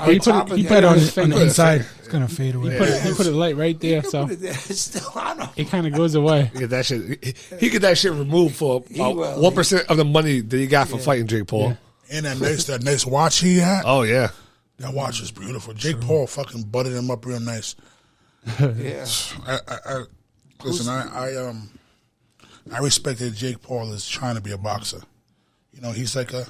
Speaker 1: he put it on his
Speaker 2: on
Speaker 1: finger.
Speaker 2: the inside. It's gonna fade away.
Speaker 1: He put it light right there, so
Speaker 4: It's still on him.
Speaker 1: it kind of goes away.
Speaker 5: Get that shit. He get that shit removed for
Speaker 4: will.
Speaker 5: 1% of the money that he got for fighting Jake Paul.
Speaker 1: Yeah.
Speaker 3: And that nice watch he had,
Speaker 5: Oh yeah.
Speaker 3: that watch was beautiful. Jake Paul fucking butted him up real nice.
Speaker 4: Yeah.
Speaker 3: Listen, I respect that Jake Paul is trying to be a boxer. You know, he's like a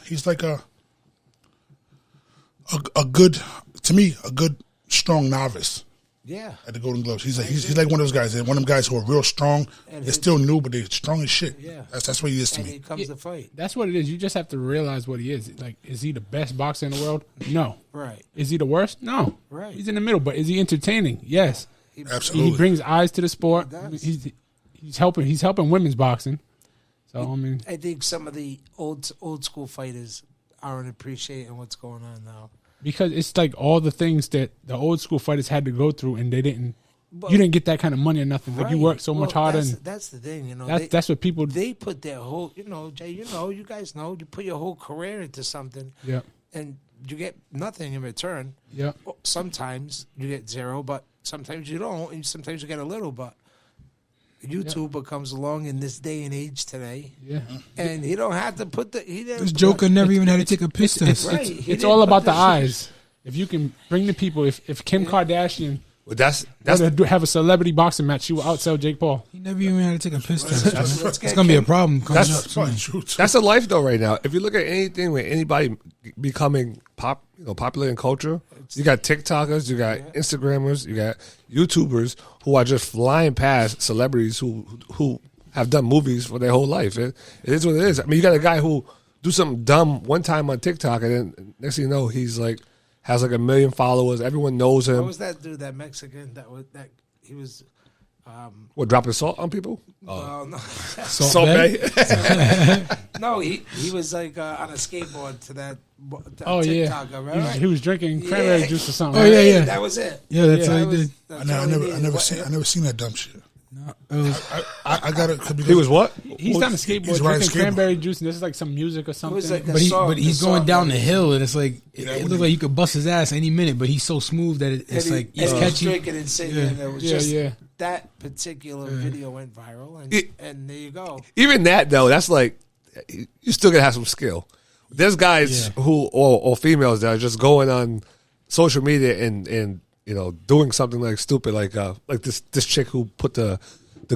Speaker 3: good, to me, a good strong novice
Speaker 4: Yeah.
Speaker 3: at the Golden Gloves. He's like one of those guys. One of them guys who are real strong.
Speaker 4: And
Speaker 3: They're still new, but they're strong as shit.
Speaker 4: Yeah.
Speaker 3: That's what he is to
Speaker 4: And
Speaker 3: me.
Speaker 4: he comes to fight.
Speaker 1: That's what it is. You just have to realize what he is. Like, is he the best boxer in the world? No.
Speaker 4: Right.
Speaker 1: Is he the worst? No.
Speaker 4: Right.
Speaker 1: He's in the middle. But is he entertaining? Yes.
Speaker 3: Absolutely.
Speaker 1: He brings eyes to the sport.
Speaker 4: He does.
Speaker 1: He's helping women's boxing. So I mean,
Speaker 4: I think some of the old school fighters aren't appreciating what's going on now.
Speaker 1: because it's like all the things that the old school fighters had to go through, and they didn't.
Speaker 4: Well,
Speaker 1: you didn't get that kind of money or nothing. Like you
Speaker 4: Right.
Speaker 1: worked so much
Speaker 4: Well,
Speaker 1: harder,
Speaker 4: That's,
Speaker 1: and
Speaker 4: that's the thing, you know.
Speaker 1: that's what people.
Speaker 4: They put their whole, Jay. You guys know. You put your whole career into something,
Speaker 1: Yeah,
Speaker 4: and you get nothing in return.
Speaker 1: yeah.
Speaker 4: Sometimes you get zero, but sometimes you don't, and sometimes you get a little. But YouTuber comes along in this day and age today,
Speaker 1: Yeah,
Speaker 4: and he don't have to put the. He didn't
Speaker 2: This
Speaker 4: put-
Speaker 2: Joker never even had to take a piss test.
Speaker 4: Right. He
Speaker 1: it's
Speaker 4: didn't
Speaker 1: all
Speaker 4: put
Speaker 1: about the
Speaker 4: shit-
Speaker 1: eyes. If you can bring the people, if Kim Kardashian
Speaker 5: Well, that's
Speaker 1: wanted to have a celebrity boxing match, she will outsell Jake Paul.
Speaker 2: He never even had to take a piss test.
Speaker 4: Let's
Speaker 2: It's
Speaker 4: get
Speaker 2: gonna be a
Speaker 4: Kim-
Speaker 2: problem coming
Speaker 5: That's-
Speaker 2: up
Speaker 3: That's
Speaker 2: soon.
Speaker 3: probably true, too.
Speaker 5: That's the life though right now. If you look at anything with anybody becoming popular in culture, you got TikTokers, you got Instagrammers, you got YouTubers who are just flying past celebrities who have done movies for their whole life. It is what it is. I mean, you got a guy who do something dumb one time on TikTok, and then next thing you know, he's like has like 1 million followers. Everyone knows
Speaker 4: What
Speaker 5: him.
Speaker 4: was that dude? That Mexican? That he was.
Speaker 5: What, dropping salt on people?
Speaker 4: Well, no,
Speaker 5: Salt Bay?
Speaker 4: no, he was like on a skateboard to that.
Speaker 1: Oh
Speaker 4: TikTok,
Speaker 1: yeah,
Speaker 4: right?
Speaker 1: he was drinking cranberry juice or something.
Speaker 2: Oh,
Speaker 1: right?
Speaker 2: yeah, yeah.
Speaker 4: That was it.
Speaker 2: Yeah, that's
Speaker 1: Yeah.
Speaker 2: how he did.
Speaker 3: I never seen that dumb shit.
Speaker 2: No, it was,
Speaker 3: I got it.
Speaker 5: He was what?
Speaker 1: He's on a skateboard
Speaker 3: He's riding
Speaker 1: drinking
Speaker 3: skateboard.
Speaker 1: cranberry juice, and this is like some music or something.
Speaker 4: was like
Speaker 2: but, he's
Speaker 4: the
Speaker 2: going
Speaker 4: song
Speaker 2: down
Speaker 4: that
Speaker 2: the
Speaker 4: was-
Speaker 2: hill, and it's like it looks like you could bust his ass any minute. But he's so smooth that it's like it's
Speaker 4: and he was
Speaker 2: catchy.
Speaker 4: drinking and singing.
Speaker 2: Yeah.
Speaker 4: And it was
Speaker 1: Yeah,
Speaker 4: just
Speaker 1: yeah.
Speaker 4: that particular video went viral, and and there you go.
Speaker 5: Even that, though, that's like, you still got to have some skill. There's guys who, or females that are just going on social media and you know, doing something like stupid, like this chick who put the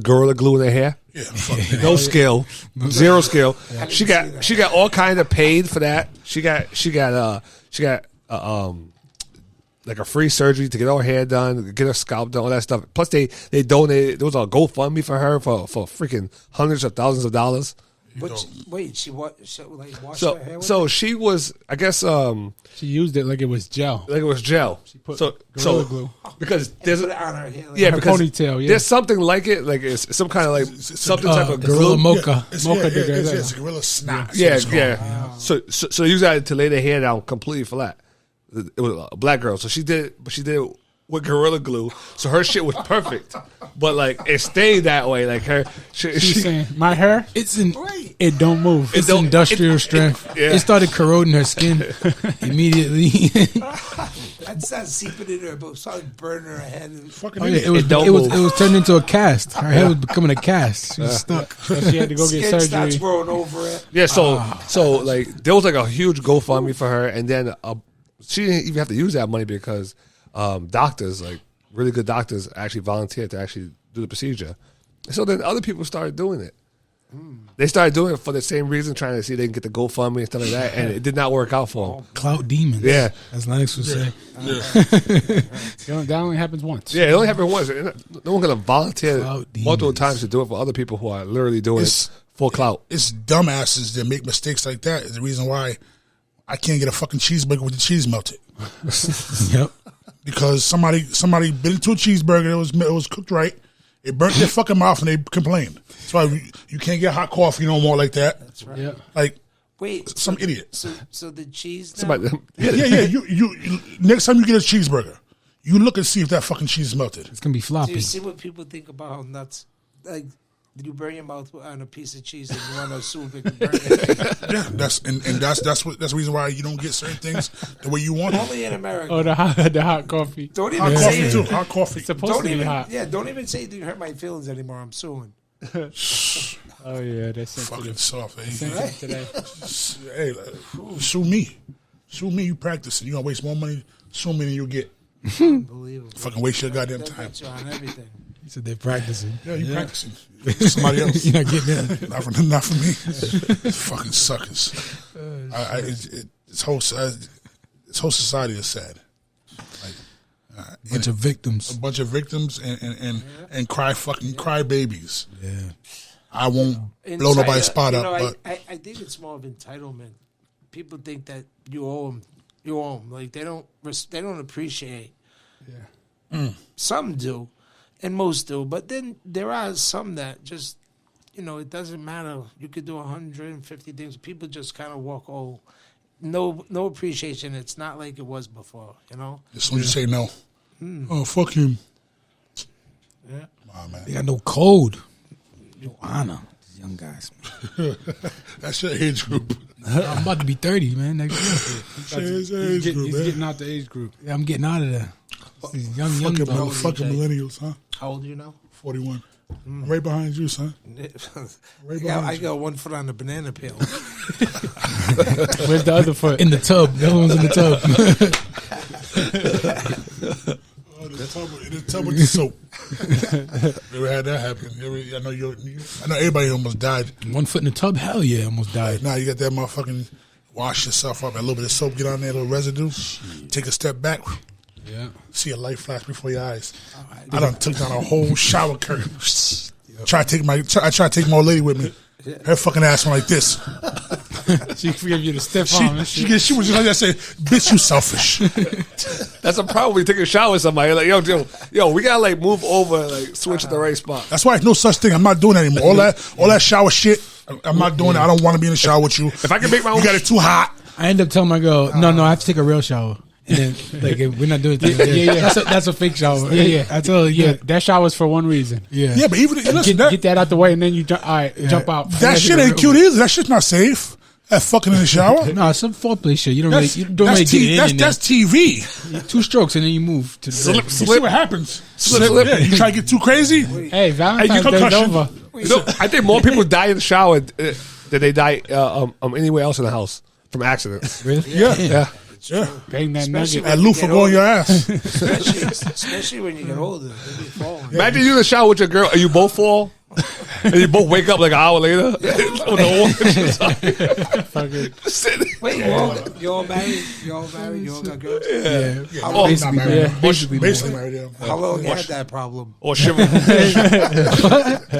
Speaker 5: Gorilla Glue in her hair.
Speaker 3: Yeah, fuck
Speaker 5: No skill, zero skill. She got all kind of paid for that. She got like a free surgery to get all her hair done, get her scalp done, all that stuff. Plus they donated. There was a GoFundMe for her for freaking hundreds of thousands of dollars.
Speaker 4: But wait, she washed
Speaker 5: So
Speaker 4: her hair. With
Speaker 5: so
Speaker 4: it?
Speaker 5: she was, I guess,
Speaker 1: She used it like it was gel.
Speaker 5: like it was gel.
Speaker 1: put
Speaker 5: so
Speaker 1: Gorilla Glue.
Speaker 5: because there's
Speaker 4: Put it on her hair. Like,
Speaker 5: yeah
Speaker 1: Her
Speaker 5: because
Speaker 1: ponytail, yeah.
Speaker 5: there's something like it, like it's some kind of like something type of
Speaker 2: Gorilla
Speaker 5: glue.
Speaker 2: Mocha.
Speaker 1: Mocha digger,
Speaker 3: It's a gorilla snot.
Speaker 5: Yeah,
Speaker 3: so it's called.
Speaker 5: yeah. So you got to lay the hair down completely flat. It was a black girl, so she did it with Gorilla Glue. So her shit was perfect, but like it stayed that way. Like her,
Speaker 1: She's saying, "My hair,
Speaker 2: It's in
Speaker 1: it don't move."
Speaker 2: it's industrial strength.
Speaker 5: yeah.
Speaker 2: It started corroding her skin immediately.
Speaker 4: that started seeping in her, but started burning her head.
Speaker 3: Fucking
Speaker 2: Oh, yeah, it was
Speaker 5: don't
Speaker 2: it was
Speaker 5: move.
Speaker 2: it was turned into a cast. Her head was becoming a cast. She was stuck.
Speaker 1: So she had to go get
Speaker 4: Skin starts
Speaker 1: surgery.
Speaker 4: growing over it.
Speaker 5: Yeah, so like there was like a huge GoFundMe for her, and then she didn't even have to use that money because doctors, like really good doctors, actually volunteered to actually do the procedure. And so then other people started doing it. They started doing it for the same reason, trying to see if they can get the GoFundMe and stuff like that, and it did not work out for them.
Speaker 2: Clout demons.
Speaker 5: Yeah.
Speaker 2: As Lennox would say.
Speaker 1: That only happens once.
Speaker 5: Yeah, it only happened once. No one's gonna volunteer
Speaker 2: Clout
Speaker 5: multiple
Speaker 2: demons.
Speaker 5: times to do it for other people who are literally doing
Speaker 3: It's-
Speaker 5: it full clout.
Speaker 3: It's dumbasses that make mistakes like that. Is the reason why I can't get a fucking cheeseburger with the cheese melted.
Speaker 2: Yep.
Speaker 3: Because somebody bit into a cheeseburger. It was cooked right. It burnt their fucking mouth and they complained. That's why you can't get hot coffee no more like that.
Speaker 4: That's right.
Speaker 1: Yeah.
Speaker 3: Like
Speaker 4: Wait,
Speaker 3: some idiot.
Speaker 4: so the cheese. Now,
Speaker 5: Somebody,
Speaker 3: Yeah. You next time you get a cheeseburger, you look and see if that fucking cheese is melted.
Speaker 2: It's gonna be
Speaker 4: do
Speaker 2: floppy.
Speaker 4: you see what people think about how nuts? Like, did you burn your mouth on a piece of cheese and you want to assume it can burn it?
Speaker 3: Yeah, that's the reason why you don't get certain things the way you want it.
Speaker 4: Only in America.
Speaker 1: Oh, the hot coffee.
Speaker 4: Don't
Speaker 3: Hot
Speaker 4: even
Speaker 3: coffee
Speaker 4: say
Speaker 3: too.
Speaker 4: it.
Speaker 3: Hot coffee.
Speaker 1: It's supposed
Speaker 4: Don't
Speaker 1: to be
Speaker 4: even.
Speaker 1: hot.
Speaker 4: Yeah, don't even say you hurt my feelings anymore. I'm suing.
Speaker 1: Oh yeah, that's
Speaker 3: Fucking
Speaker 1: sensitive.
Speaker 3: soft. Hey,
Speaker 1: Sensitive today.
Speaker 3: hey, sue me. Sue me. You practicing. You gonna waste more money. Sue me than you get.
Speaker 4: Unbelievable.
Speaker 3: Fucking waste your goddamn
Speaker 4: They'll
Speaker 3: time.
Speaker 4: get you on everything.
Speaker 2: He said they're practicing.
Speaker 3: Yeah, you practicing. Somebody else.
Speaker 2: You're not getting that.
Speaker 3: Not for me. Fucking suckers. This whole society is sad.
Speaker 2: Bunch of victims.
Speaker 3: A bunch of victims and cry babies.
Speaker 2: Yeah.
Speaker 3: I won't blow nobody's spot
Speaker 4: you
Speaker 3: up,
Speaker 4: know,
Speaker 3: but
Speaker 4: I think it's more of entitlement. People think that you owe them. You owe them. Like they don't appreciate.
Speaker 1: Yeah.
Speaker 4: Some do, and most do. But then there are some that just, it doesn't matter. You could do 150 things. People just kind of walk. Oh, no appreciation. It's not like it was before.
Speaker 3: as soon as you say no, oh fuck him.
Speaker 4: Yeah.
Speaker 3: Come on, man.
Speaker 2: They got no code. No honor. These young guys.
Speaker 3: That's your age group.
Speaker 2: I'm about to be 30, man. Next year.
Speaker 3: That's your age group,
Speaker 1: He's
Speaker 3: man.
Speaker 1: getting out the age group.
Speaker 2: Yeah, I'm getting out of there. These young
Speaker 3: Fucking
Speaker 2: dogs.
Speaker 3: millennials, huh?
Speaker 4: How old are you now?
Speaker 3: 41. I'm right behind you, son. Right behind
Speaker 4: I
Speaker 3: you.
Speaker 4: got one foot on the banana peel.
Speaker 1: Where's the other foot?
Speaker 2: In the tub. The other one's in the tub.
Speaker 3: Oh, in the tub with the soap. Never had that happen. I know everybody almost died.
Speaker 2: 1 foot in the tub? Hell yeah, almost died.
Speaker 3: Now you got that motherfucking wash yourself up, and a little bit of soap get on there, a little residue. Take a step back,
Speaker 1: Yeah.
Speaker 3: see a light flash before your eyes. I done took down a whole shower curtain. I try to take my old lady with me. Her fucking ass went like this.
Speaker 1: She give you the stiff arm and shit.
Speaker 3: She was just like that. Say, "Bitch, you selfish."
Speaker 5: That's a problem when you take a shower with somebody. Like, yo, we gotta like move over, like switch at the right spot.
Speaker 3: That's why no such thing. I'm not doing that anymore. All that shower shit. I'm not doing it. I don't want to be in the shower with you.
Speaker 5: If I can make my own,
Speaker 3: you got it too hot.
Speaker 2: I end up telling my girl, no, I have to take a real shower. And then, like, we're not doing that.
Speaker 1: Yeah.
Speaker 2: That's a fake shower.
Speaker 1: Yeah.
Speaker 2: I tell her,
Speaker 1: Yeah, that shower's for one reason.
Speaker 2: Yeah.
Speaker 3: Yeah, but even listen,
Speaker 1: Get that out the way, and then you jump out.
Speaker 3: that shit ain't cute either. That shit's not safe. That fucking in the shower.
Speaker 2: No, some foreplay shit. You don't
Speaker 3: That's
Speaker 2: really get in.
Speaker 3: That's TV.
Speaker 2: 2 strokes and then you move to the
Speaker 5: slip,
Speaker 3: You see what happens.
Speaker 5: slip.
Speaker 3: Yeah, you try to get too crazy.
Speaker 1: Hey, Valentine's Day's
Speaker 3: concussion.
Speaker 1: over.
Speaker 5: I think more people die in the shower than they die anywhere else in the house from accidents.
Speaker 2: Really?
Speaker 3: Yeah. Yeah.
Speaker 1: Bang that nugget.
Speaker 3: At loofah going your ass.
Speaker 4: Especially when you get older. They be falling.
Speaker 5: Imagine you in the shower with your girl and you both fall. And you both wake up like an hour later. With the
Speaker 1: Fucking-
Speaker 4: Wait, you all married? You all got girls?
Speaker 5: Yeah.
Speaker 3: Oh,
Speaker 2: Basically,
Speaker 3: not married.
Speaker 2: yeah. Basically,
Speaker 3: Basically married. Yeah.
Speaker 4: How long you had that problem?
Speaker 5: Or shiver.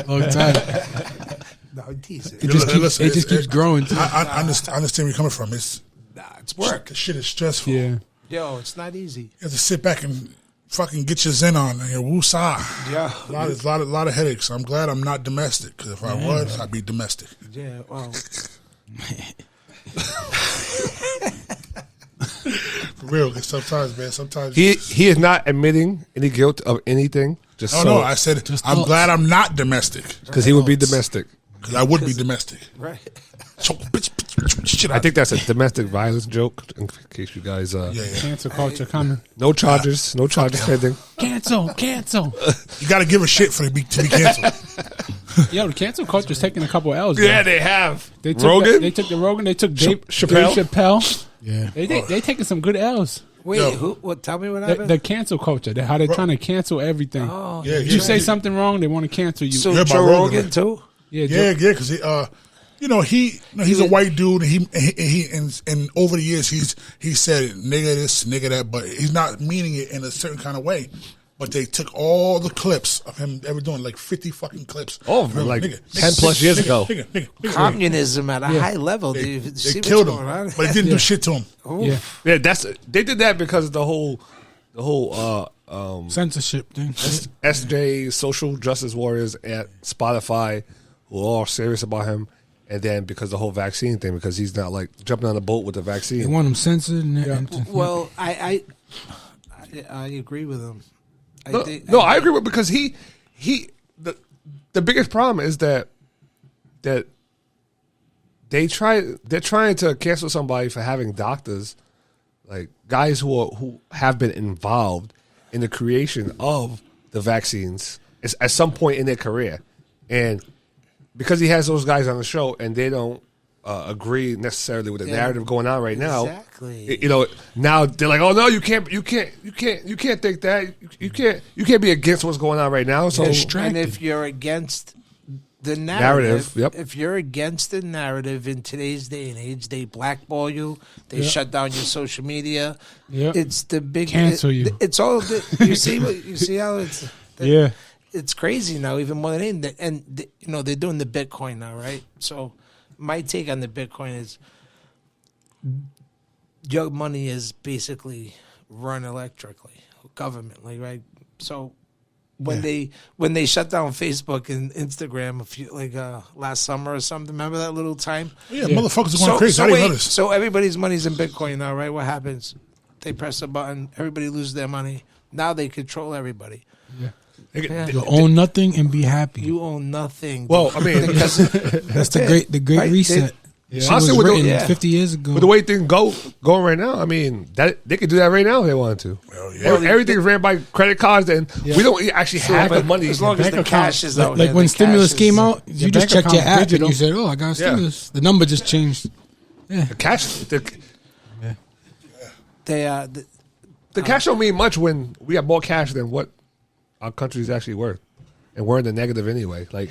Speaker 2: long time.
Speaker 4: No, I'm teasing.
Speaker 2: It just
Speaker 3: Listen,
Speaker 2: keeps growing. Too.
Speaker 3: I understand where you're coming from. It's
Speaker 4: Work.
Speaker 3: The shit is stressful.
Speaker 1: Yeah.
Speaker 4: Yo, it's not easy.
Speaker 3: You have to sit back and fucking get your zen on and your woosah.
Speaker 4: Yeah.
Speaker 3: A lot of headaches. I'm glad I'm not domestic, because if I was, I'd be domestic.
Speaker 4: Yeah, well.
Speaker 3: For real, 'cause sometimes, man, sometimes.
Speaker 5: He is not admitting any guilt of anything. Just
Speaker 3: No, I said I'm
Speaker 2: thoughts.
Speaker 3: glad I'm not domestic,
Speaker 5: because he would be domestic.
Speaker 3: because I would be domestic.
Speaker 4: Right.
Speaker 3: Choke, bitch, shit.
Speaker 5: I think that's a domestic violence joke. In case you guys,
Speaker 3: Yeah.
Speaker 1: Cancel culture coming.
Speaker 5: no charges pending.
Speaker 1: Cancel.
Speaker 3: You got to give a shit to be canceled.
Speaker 1: Yo, the cancel culture's taking a couple L's.
Speaker 5: Yeah,
Speaker 1: bro.
Speaker 5: they have.
Speaker 1: They took
Speaker 5: Rogan.
Speaker 1: They took the Rogan. They took Dave
Speaker 5: Chappelle?
Speaker 1: Chappelle.
Speaker 2: Yeah.
Speaker 1: They taking some good L's.
Speaker 4: Wait,
Speaker 3: Yo.
Speaker 4: what? Tell me what
Speaker 1: The,
Speaker 4: happened.
Speaker 1: the cancel culture. How they're trying to cancel everything.
Speaker 4: Oh,
Speaker 3: Yeah,
Speaker 1: If you say something wrong, they want to cancel you.
Speaker 4: so
Speaker 3: Yeah,
Speaker 4: Joe
Speaker 3: about Rogan,
Speaker 4: Rogan
Speaker 3: right?
Speaker 4: too?
Speaker 3: Yeah, because he's a white dude, and and over the years he said nigga this, nigga that, but he's not meaning it in a certain kind of way. But they took all the clips of him ever doing, like 50 fucking clips.
Speaker 5: Oh,
Speaker 3: of him,
Speaker 5: like
Speaker 3: nigga,
Speaker 5: 10 plus years ago.
Speaker 3: Nigga.
Speaker 4: Communism at a high level. Do you
Speaker 3: They
Speaker 4: see
Speaker 3: killed
Speaker 4: what's going on?
Speaker 3: him, but it didn't do shit to him.
Speaker 1: Yeah.
Speaker 5: Yeah, they did that because of the whole
Speaker 2: Censorship thing.
Speaker 5: SJ social justice warriors at Spotify who are all serious about him, and then because the whole vaccine thing, because he's not like jumping on the boat with the
Speaker 2: They
Speaker 5: vaccine.
Speaker 2: want them censored. And
Speaker 4: Well, I agree with him.
Speaker 5: I agree with, because he the biggest problem is that they're trying to cancel somebody for having doctors, like guys who have been involved in the creation of the vaccines at some point in their career, and because he has those guys on the show and they don't agree necessarily with the narrative going on right now.
Speaker 4: Exactly.
Speaker 5: Now they're like, oh no, you can't think that. You can't be against what's going on right now. So
Speaker 4: And if you're against the narrative,
Speaker 5: Yep.
Speaker 4: if you're against the narrative in today's day and age, they blackball you. They shut down your social media.
Speaker 1: Yep.
Speaker 4: It's the big
Speaker 1: Cancel you.
Speaker 4: It's all you see how it's
Speaker 1: Yeah.
Speaker 4: It's crazy now, even more than anything. And they're doing the Bitcoin now, right? So my take on the Bitcoin is your money is basically run electrically, governmentally, right? So when they shut down Facebook and Instagram last summer or something, remember that little time?
Speaker 3: Yeah, motherfuckers are going crazy. I didn't know this.
Speaker 4: So everybody's money's in Bitcoin now, right? What happens? They press a button, everybody loses their money. Now they control everybody.
Speaker 2: you own nothing and be happy.
Speaker 4: You own nothing.
Speaker 5: Well, I mean,
Speaker 2: That's the great
Speaker 4: Right,
Speaker 2: reset.
Speaker 5: Yeah.
Speaker 2: Shit
Speaker 5: Honestly,
Speaker 2: was
Speaker 5: with the-
Speaker 2: written
Speaker 4: yeah.
Speaker 2: 50 years ago.
Speaker 5: with the way things going right now, I mean, that they could do that right now if they wanted to.
Speaker 3: Well, yeah.
Speaker 5: Everything's ran by credit cards, and we don't actually have the money.
Speaker 4: as long as
Speaker 1: bank
Speaker 4: the
Speaker 1: account-
Speaker 4: cash is out
Speaker 2: like
Speaker 4: there,
Speaker 2: when
Speaker 4: the
Speaker 2: stimulus
Speaker 4: cash
Speaker 2: came
Speaker 4: is-
Speaker 2: out, you just
Speaker 1: bank
Speaker 2: checked your
Speaker 1: account
Speaker 2: app
Speaker 1: digital.
Speaker 2: and you said, "Oh, I got stimulus." The number just changed.
Speaker 5: The cash, the cash don't mean much when we have more cash than what our country is actually worth, and we're in the negative anyway. Like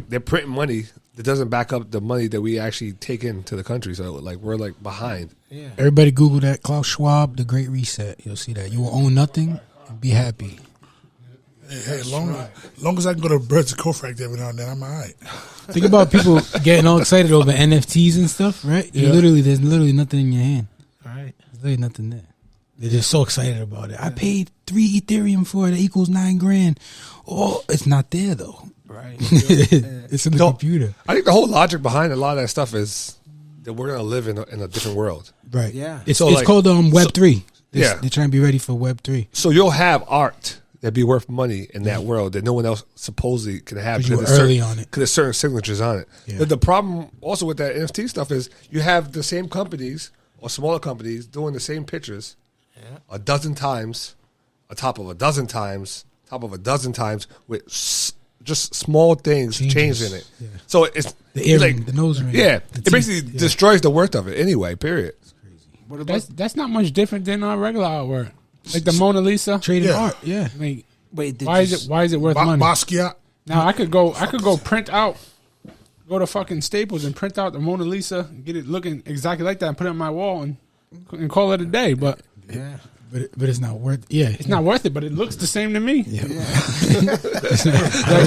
Speaker 5: they're printing money that doesn't back up the money that we actually take into the country. So like we're like behind.
Speaker 4: Yeah.
Speaker 2: Everybody Google that Klaus Schwab, the Great Reset. You'll see that. You will own nothing and be happy.
Speaker 3: Hey, long as I can go to Birds of Kofrak every now and then, I'm all right.
Speaker 2: Think about people getting all excited over NFTs and stuff, right? There's literally nothing in your hand.
Speaker 4: Right.
Speaker 2: There's literally nothing there. They're just so excited about it. I paid 3 Ethereum for it. It equals $9,000. Oh, it's not there though.
Speaker 4: Right.
Speaker 2: It's in the computer.
Speaker 5: I think the whole logic behind a lot of that stuff is that we're gonna live in a different world.
Speaker 2: Right.
Speaker 4: Yeah.
Speaker 2: It's
Speaker 5: So, like-
Speaker 2: called Web3.
Speaker 5: Yeah.
Speaker 2: They're trying to be ready for Web3.
Speaker 5: So you'll have art that'd be worth money in that world that no one else supposedly can have
Speaker 2: 'Cause you were
Speaker 5: there's
Speaker 2: early
Speaker 5: certain-
Speaker 2: on it.
Speaker 5: because there's certain signatures on it.
Speaker 2: Yeah.
Speaker 5: But the problem also with that NFT stuff is you have the same companies or smaller companies doing the same pictures a dozen times, on top of a dozen times, top of a dozen times with just small things changed in it.
Speaker 2: Yeah.
Speaker 5: So it's
Speaker 2: The earring,
Speaker 5: like,
Speaker 2: the nose ring.
Speaker 5: yeah,
Speaker 2: the
Speaker 5: it basically
Speaker 2: teeth.
Speaker 5: destroys the worth of it anyway. Period.
Speaker 4: What about
Speaker 1: That's not much different than regular artwork. Like the Mona Lisa.
Speaker 2: Traded
Speaker 3: Yeah.
Speaker 2: art. Yeah.
Speaker 1: Like,
Speaker 4: wait? Did
Speaker 1: why
Speaker 4: you
Speaker 1: is it worth money?
Speaker 3: Basquiat.
Speaker 1: Now I could go print out, go to fucking Staples and print out the Mona Lisa, get it looking exactly like that, and put it on my wall and call it a day. But
Speaker 4: Yeah.
Speaker 2: But it's not worth. Yeah.
Speaker 1: it's not worth it. But it looks the same to me.
Speaker 2: I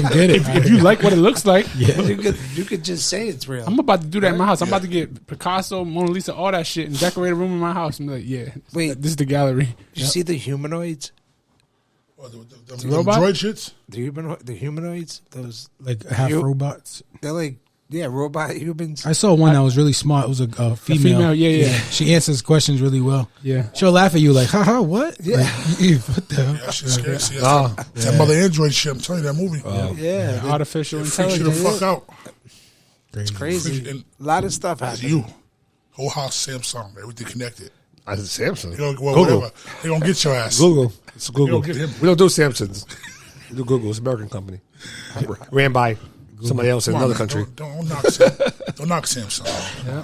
Speaker 2: don't get it.
Speaker 1: If you like what it looks like,
Speaker 4: You could just say it's real.
Speaker 1: I'm about to do that in my house. I'm about to get Picasso, Mona Lisa, all that shit, and decorate a room in my house. I'm like, yeah,
Speaker 4: Wait.
Speaker 1: this is the gallery.
Speaker 4: Did you see the humanoids?
Speaker 3: The
Speaker 1: robot?
Speaker 3: droid shits.
Speaker 4: The humanoids. Those
Speaker 2: Like half
Speaker 4: You-
Speaker 2: robots.
Speaker 4: they're like robot humans.
Speaker 2: I saw one that was really smart. It was a female.
Speaker 1: female, yeah.
Speaker 2: She answers questions really well.
Speaker 1: Yeah.
Speaker 2: She'll laugh at you like, haha, what?
Speaker 4: Yeah.
Speaker 2: Like, what the hell?
Speaker 3: That shit's scary. See,
Speaker 5: Ah.
Speaker 3: that's that Mother Android shit. I'm telling you, that movie.
Speaker 4: Yeah,
Speaker 1: Artificial
Speaker 3: It freaks you the
Speaker 1: intelligence.
Speaker 3: fuck out.
Speaker 4: it's crazy.
Speaker 3: And
Speaker 4: A lot of stuff
Speaker 3: it's
Speaker 4: happens.
Speaker 3: you. Whole house, Samsung, everything connected.
Speaker 5: I said Samsung.
Speaker 3: You know, well,
Speaker 5: Google.
Speaker 3: whatever. They gonna get your ass.
Speaker 5: Google. It's Google.
Speaker 3: don't get him.
Speaker 5: We don't do Samsons. We do Google. It's an American company. Ran by somebody else in
Speaker 3: Come on,
Speaker 5: another
Speaker 3: man.
Speaker 5: country.
Speaker 3: Don't knock Samsung. Don't knock Samsung.
Speaker 1: Yeah.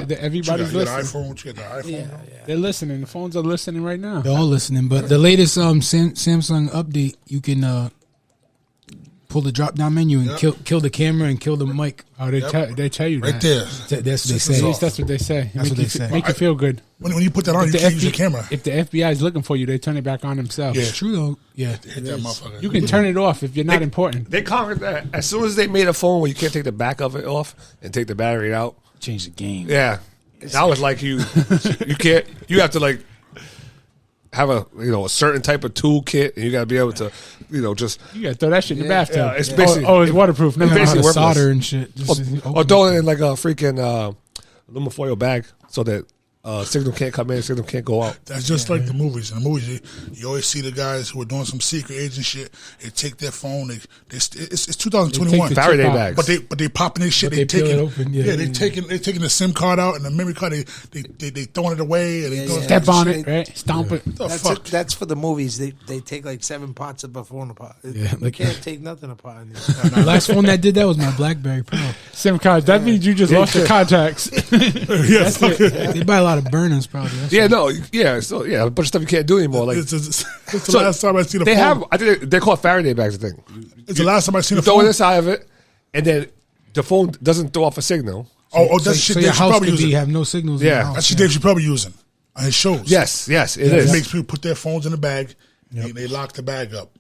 Speaker 3: You got
Speaker 1: Everybody's
Speaker 3: an
Speaker 1: listening.
Speaker 3: iPhone. You got the iPhone.
Speaker 1: They're listening. The phones are listening right now.
Speaker 2: They're all listening. But the latest Samsung update, you can pull the drop down menu and kill the camera and kill the mic.
Speaker 1: Oh, they tell you
Speaker 3: Right
Speaker 1: that.
Speaker 3: there.
Speaker 2: That's what they
Speaker 1: At
Speaker 2: say.
Speaker 1: least that's what they say.
Speaker 2: That's what they say.
Speaker 1: Make you feel good.
Speaker 3: When you put that on, you
Speaker 1: The
Speaker 3: can't use your camera.
Speaker 1: If the FBI is looking for you, they turn it back on themselves.
Speaker 3: Yeah.
Speaker 2: It's true though. Yeah.
Speaker 3: Hit that motherfucker.
Speaker 1: You can turn it off if you're not important.
Speaker 5: They conquered that. As soon as they made a phone where you can't take the back of it off and take the battery out.
Speaker 2: Change the game.
Speaker 5: Yeah. Now it's like you can't, you have to like have a certain type of toolkit and you got to be able to, just,
Speaker 1: You gotta throw that shit in the bathtub.
Speaker 5: Yeah, it's basically-
Speaker 1: it's waterproof.
Speaker 2: You know how
Speaker 5: basically
Speaker 2: to
Speaker 5: worthless.
Speaker 2: solder and shit. Just
Speaker 5: or throw it in like a freaking aluminum foil bag so that signal can't come in, signal can't go out.
Speaker 3: That's just like the movies. In the movies, you always see the guys who are doing some secret agent shit. They take their phone. It's 2021.
Speaker 1: They take
Speaker 5: Faraday
Speaker 1: chip out.
Speaker 5: bags.
Speaker 3: But they popping their shit.
Speaker 2: But
Speaker 3: They
Speaker 2: they peel
Speaker 3: taking
Speaker 2: it open, yeah.
Speaker 3: They taking the SIM card out and the memory card. They throwing it away and they doing
Speaker 1: Step on
Speaker 3: shit.
Speaker 1: it, right? Stomp it.
Speaker 3: The
Speaker 4: That's
Speaker 3: fuck.
Speaker 4: that's for the movies. They take like 7 parts of the phone apart.
Speaker 2: Yeah,
Speaker 4: You
Speaker 2: like-
Speaker 4: can't take nothing apart.
Speaker 2: The last phone that did that was my BlackBerry Pro.
Speaker 1: SIM cards. That means you just lost your contacts.
Speaker 3: Yeah, fuck it.
Speaker 2: They buy a lot of burners probably. That's
Speaker 5: Yeah, no, yeah, so yeah, a bunch of stuff you can't do anymore. Like
Speaker 3: It's the
Speaker 5: So,
Speaker 3: last time I seen a
Speaker 5: they
Speaker 3: phone.
Speaker 5: have, I think they're called Faraday bags. I think
Speaker 3: It's the last time I seen
Speaker 5: you
Speaker 3: a
Speaker 5: throw
Speaker 3: phone.
Speaker 5: it inside of it, and then the phone doesn't throw off a signal.
Speaker 3: Oh,
Speaker 2: So,
Speaker 3: that's shit
Speaker 2: so
Speaker 3: they
Speaker 2: your
Speaker 3: should
Speaker 2: house
Speaker 3: probably
Speaker 2: could be
Speaker 3: using.
Speaker 2: have no signals. in
Speaker 5: Yeah.
Speaker 2: your house,
Speaker 3: That's shit they should probably using on his shows.
Speaker 5: Yes, it
Speaker 3: It
Speaker 5: is.
Speaker 3: makes people put their phones in the bag. And they lock the bag up.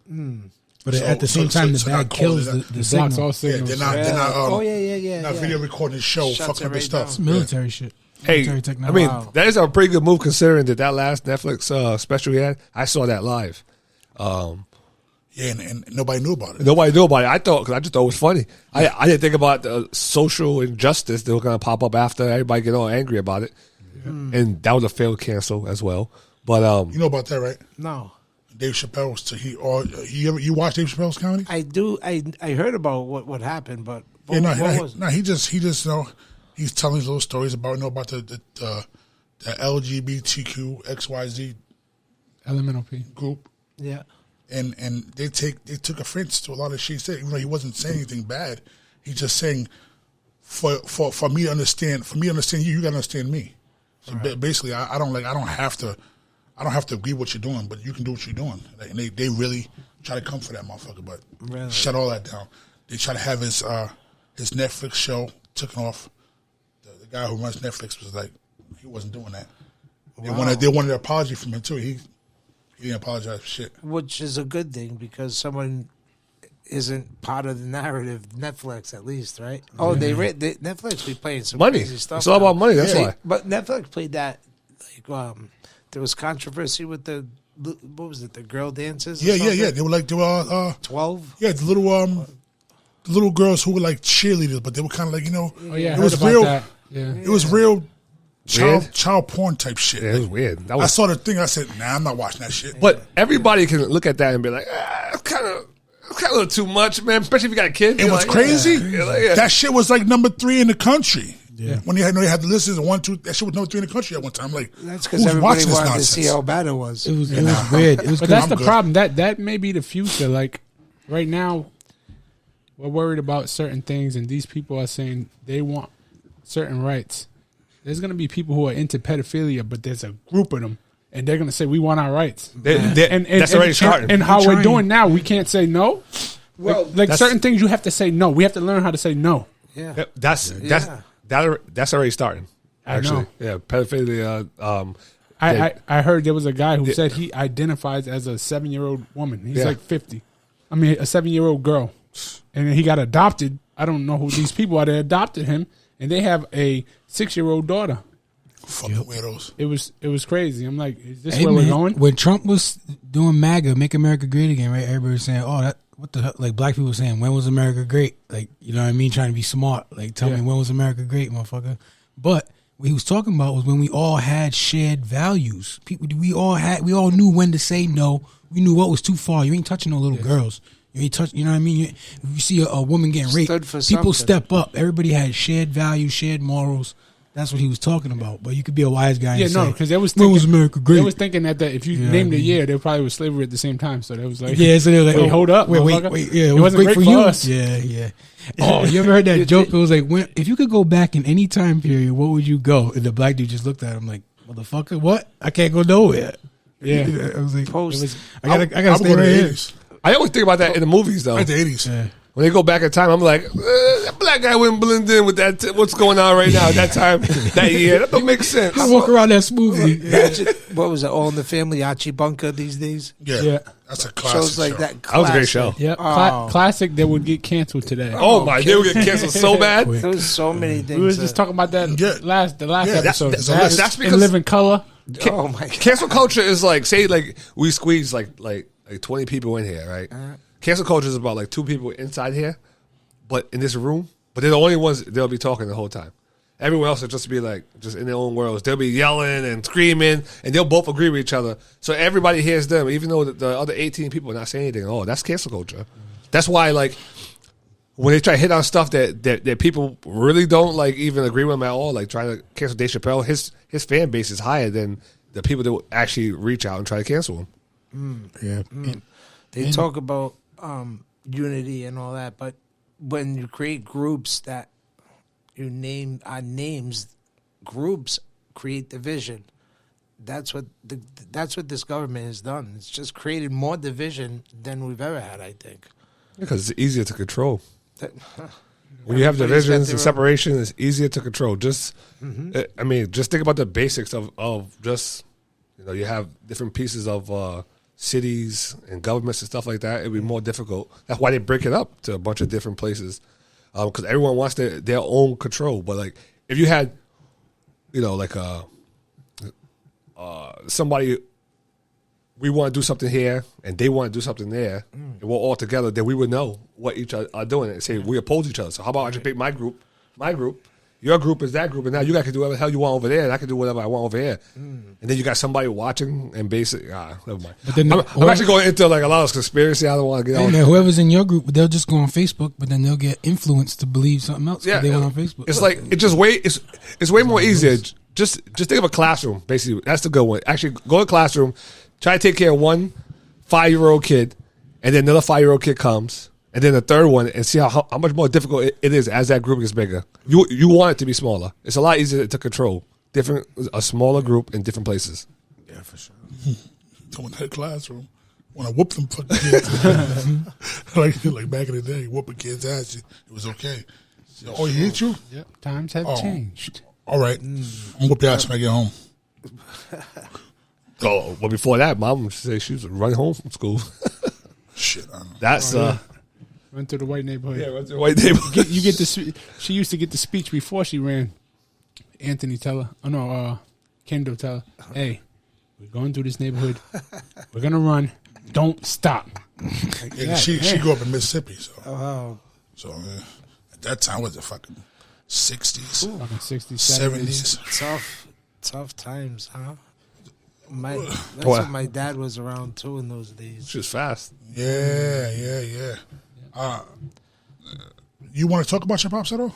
Speaker 2: But
Speaker 3: So-
Speaker 2: at the same
Speaker 3: so-
Speaker 2: time,
Speaker 3: so
Speaker 2: the
Speaker 3: not
Speaker 2: bag kills
Speaker 3: calling
Speaker 2: the
Speaker 3: it
Speaker 1: Blocks
Speaker 2: signal.
Speaker 1: all
Speaker 3: Yeah,
Speaker 1: signals.
Speaker 3: they're not.
Speaker 4: Oh yeah.
Speaker 3: Not video recording the show,
Speaker 4: Shuts
Speaker 3: fucking
Speaker 4: it
Speaker 3: up their
Speaker 4: right
Speaker 3: stuff.
Speaker 2: It's military shit.
Speaker 5: Hey,
Speaker 2: Military
Speaker 5: I
Speaker 2: technology.
Speaker 5: mean, that is a pretty good move considering that last Netflix special he had. I saw that live.
Speaker 3: Yeah, and nobody knew about it.
Speaker 5: Nobody knew about it. I just thought it was funny. I didn't think about the social injustice that was going to pop up after everybody get all angry about it, and that was a failed cancel as well. But
Speaker 3: You know about that, right?
Speaker 4: No,
Speaker 3: Dave Chappelle was to you watch Dave Chappelle's comedy?
Speaker 4: I do. I heard about what happened, but
Speaker 3: Yeah,
Speaker 4: what was
Speaker 3: he just he's telling his little stories about the LGBTQ XYZ
Speaker 1: Elemental P.
Speaker 3: group,
Speaker 4: yeah.
Speaker 3: and they took offense to a lot of shit he said. Even though he wasn't saying anything bad, he's just saying for me to understand you gotta understand me. So basically, I don't have to agree with what you're doing, but you can do what you're doing. And they really try to come for that motherfucker, but
Speaker 4: Really?
Speaker 3: shut all that down. They try to have his Netflix show taken off. The guy who runs Netflix was like, he wasn't doing that. They wanted an apology from him too. He He didn't apologize for shit.
Speaker 4: Which is a good thing because someone isn't part of the narrative. Netflix, at least, right? Oh, Netflix be playing some
Speaker 5: Money.
Speaker 4: crazy stuff.
Speaker 5: It's all about money. That's
Speaker 3: Yeah.
Speaker 5: why.
Speaker 4: But Netflix played that. Like, there was controversy with the what was it? The girl dances. Or
Speaker 3: Yeah.
Speaker 4: something?
Speaker 3: They were
Speaker 4: 12.
Speaker 3: Yeah, the little girls who were like cheerleaders, but they were kind of like
Speaker 1: Oh yeah, I
Speaker 3: it
Speaker 1: heard
Speaker 3: was
Speaker 1: about
Speaker 3: real.
Speaker 1: that. Yeah.
Speaker 3: It was real
Speaker 5: Weird?
Speaker 3: child porn type shit.
Speaker 5: Yeah, it was weird. That
Speaker 3: I
Speaker 5: was,
Speaker 3: saw the thing. I said, "Nah, I'm not watching that shit."
Speaker 5: but everybody can look at that and be like, it's kind of a little too much, man. Especially if you got a kid.
Speaker 3: It was crazy.
Speaker 5: Yeah.
Speaker 3: That shit was like number 3 in the country.
Speaker 2: Yeah.
Speaker 3: When they had the lists of 1, 2, that shit was number 3 in the country at one time. Like,
Speaker 4: That's because
Speaker 3: who's
Speaker 4: everybody
Speaker 3: watching this
Speaker 4: wanted to
Speaker 3: nonsense?
Speaker 4: see how bad it was.
Speaker 2: It was weird. It was
Speaker 1: But
Speaker 2: good.
Speaker 1: that's
Speaker 3: I'm
Speaker 1: the
Speaker 3: good.
Speaker 1: problem. That may be the future. Like right now, we're worried about certain things, and these people are saying they want certain rights. There's going to be people who are into pedophilia, but there's a group of them, and they're going to say we want our rights.
Speaker 5: That's already starting.
Speaker 1: And how
Speaker 2: They're
Speaker 1: we're
Speaker 2: trying.
Speaker 1: doing now, we can't say no.
Speaker 4: Well,
Speaker 1: like
Speaker 5: that's-
Speaker 1: certain things, you have to say no. We have to learn how to say no.
Speaker 4: yeah.
Speaker 5: That's already starting.
Speaker 1: I
Speaker 5: Actually,
Speaker 1: know.
Speaker 5: yeah, pedophilia.
Speaker 1: I heard there was a guy who said he identifies as a 7-year-old woman. He's
Speaker 5: Yeah.
Speaker 1: like 50. I mean, a 7-year-old girl. And then he got adopted. I don't know who these people are that adopted him. And they have a 6-year-old daughter.
Speaker 3: Fucking weirdos.
Speaker 1: It was crazy. I'm like, is this
Speaker 2: Hey,
Speaker 1: where
Speaker 2: man,
Speaker 1: we're going?
Speaker 2: when Trump was doing MAGA, Make America Great Again, right? Everybody was saying, "Oh, that what the hell?" Like black people were saying, "When was America great?" Like, you know what I mean? Trying to be smart. Like, tell
Speaker 1: Yeah.
Speaker 2: me when was America great, motherfucker? But what he was talking about was when we all had shared values. We all knew when to say no. We knew what was too far. You ain't touching no little girls. You ain't touch. You know what I mean? If you see a woman getting raped,
Speaker 4: Stood for
Speaker 2: people
Speaker 4: something.
Speaker 2: step up. Everybody had shared values, shared morals. That's what he was talking about. But you could be a wise guy.
Speaker 1: Yeah,
Speaker 2: and
Speaker 1: no,
Speaker 2: say,
Speaker 1: because they was
Speaker 2: when
Speaker 1: thinking,
Speaker 2: was America great?
Speaker 1: They was thinking that if you
Speaker 2: Yeah,
Speaker 1: named
Speaker 2: I
Speaker 1: a
Speaker 2: mean-
Speaker 1: year, they probably was slavery at the same time. So they was like,
Speaker 2: Yeah, so they're like,
Speaker 1: wait,
Speaker 2: oh,
Speaker 1: hold up,
Speaker 2: wait,
Speaker 1: motherfucker.
Speaker 2: yeah,
Speaker 1: It wasn't great for
Speaker 2: you.
Speaker 1: us.
Speaker 2: Yeah. Oh, you ever heard that joke? It was like, if you could go back in any time period, what would you go? And the black dude just looked at him like, motherfucker, what? I can't go nowhere.
Speaker 1: Yeah.
Speaker 2: I was like,
Speaker 4: Post.
Speaker 2: I gotta
Speaker 3: I would
Speaker 2: stay
Speaker 3: go to
Speaker 2: right
Speaker 3: the
Speaker 2: here.
Speaker 3: 80s.
Speaker 5: I always think about that in the movies, though.
Speaker 3: Right, the 80s.
Speaker 2: Yeah.
Speaker 5: When they go back in time, I'm like, that black guy wouldn't blend in with that. What's going on right now at that time, that year? That don't make sense.
Speaker 2: I walk around that smoothie.
Speaker 4: Imagine, what was it? All in the Family, Archie Bunker these days.
Speaker 1: Yeah.
Speaker 3: That's a classic
Speaker 4: Shows like
Speaker 3: show.
Speaker 4: that.
Speaker 5: That was a great show.
Speaker 1: Yeah,
Speaker 4: Oh.
Speaker 1: classic that would get canceled today.
Speaker 5: Oh my, they would get canceled so bad.
Speaker 2: Quick.
Speaker 4: There was so many things.
Speaker 1: We was just talking about that
Speaker 3: Yeah.
Speaker 1: the last
Speaker 3: Yeah,
Speaker 1: episode.
Speaker 5: that's because-
Speaker 1: in Living Color.
Speaker 4: Oh my god.
Speaker 5: Cancel culture is like, say, like we squeeze like 20 people in here, right? Cancel culture is about like 2 people inside here, but in this room, but they're the only ones they'll be talking the whole time. Everyone else will just be like, just in their own worlds. They'll be yelling and screaming, and they'll both agree with each other. So everybody hears them, even though the other 18 people are not saying anything. Oh, that's cancel culture. That's why, like, when they try to hit on stuff that people really don't like even agree with them at all, like trying to cancel Dave Chappelle, his fan base is higher than the people that will actually reach out and try to cancel him.
Speaker 2: Yeah.
Speaker 4: They talk about unity and all that, but when you create groups that you name names, groups create division. That's what this government has done. It's just created more division than we've ever had, I think.
Speaker 5: Because it's easier to control.
Speaker 4: That-
Speaker 5: When you have
Speaker 4: Everybody's got
Speaker 5: divisions
Speaker 4: their
Speaker 5: and
Speaker 4: own-
Speaker 5: separation, it's easier to control. Just, I mean, just think about the basics of just, you have different pieces of cities and governments and stuff like that. It'd be more difficult. That's why they break it up to a bunch of different places, because everyone wants their own control. But like, if you had, like somebody, we want to do something here and they want to do something there, and we're all together, then we would know what each other are doing and say we oppose each other. So how about I just pick my group, your group is that group, and now you guys can do whatever the hell you want over there, and I can do whatever I want over here. And then you got somebody watching and basically, never mind.
Speaker 2: But then
Speaker 5: I'm actually going into like a lot of conspiracy. I don't want to get
Speaker 2: Hey,
Speaker 5: on.
Speaker 2: man, whoever's in your group, they'll just go on Facebook, but then they'll get influenced to believe something else.
Speaker 5: Yeah,
Speaker 2: Yeah, they went on Facebook.
Speaker 5: It's like it's way more easier. Just think of a classroom. Basically, that's the good one. Actually, go to a classroom, try to take care of one 5-year-old kid, and then another 5-year-old kid comes, and then the third one, and see how much more difficult it is as that group gets bigger. You want it to be smaller. It's a lot easier to control a smaller group in different places.
Speaker 2: yeah, for sure.
Speaker 3: So in that classroom, when I whooped them fucking kids, like back in the day, whooping kids' ass, it was okay. Oh, he hit you?
Speaker 1: Yep. Times have changed.
Speaker 3: All right. I'm gonna whoop your ass when I get home.
Speaker 5: Oh, well, before that, mom said she was running home from school.
Speaker 3: Shit, I don't know.
Speaker 5: That's
Speaker 1: Run through the white neighborhood.
Speaker 5: yeah, what's the white neighborhood?
Speaker 1: You get the. She used to get the speech before she ran. Anthony tell her. Oh no, Kendall tell her. Hey, we're going through this neighborhood. We're gonna run. Don't stop.
Speaker 3: Yeah, she grew up in Mississippi, so
Speaker 4: Oh,
Speaker 3: at that time was the fucking 60s,
Speaker 1: Fucking 60s,
Speaker 3: 70s.
Speaker 4: tough times, huh? That's
Speaker 5: What?
Speaker 4: what my dad was around too in those days.
Speaker 5: She was fast.
Speaker 3: Yeah. You want to talk about your pops at all?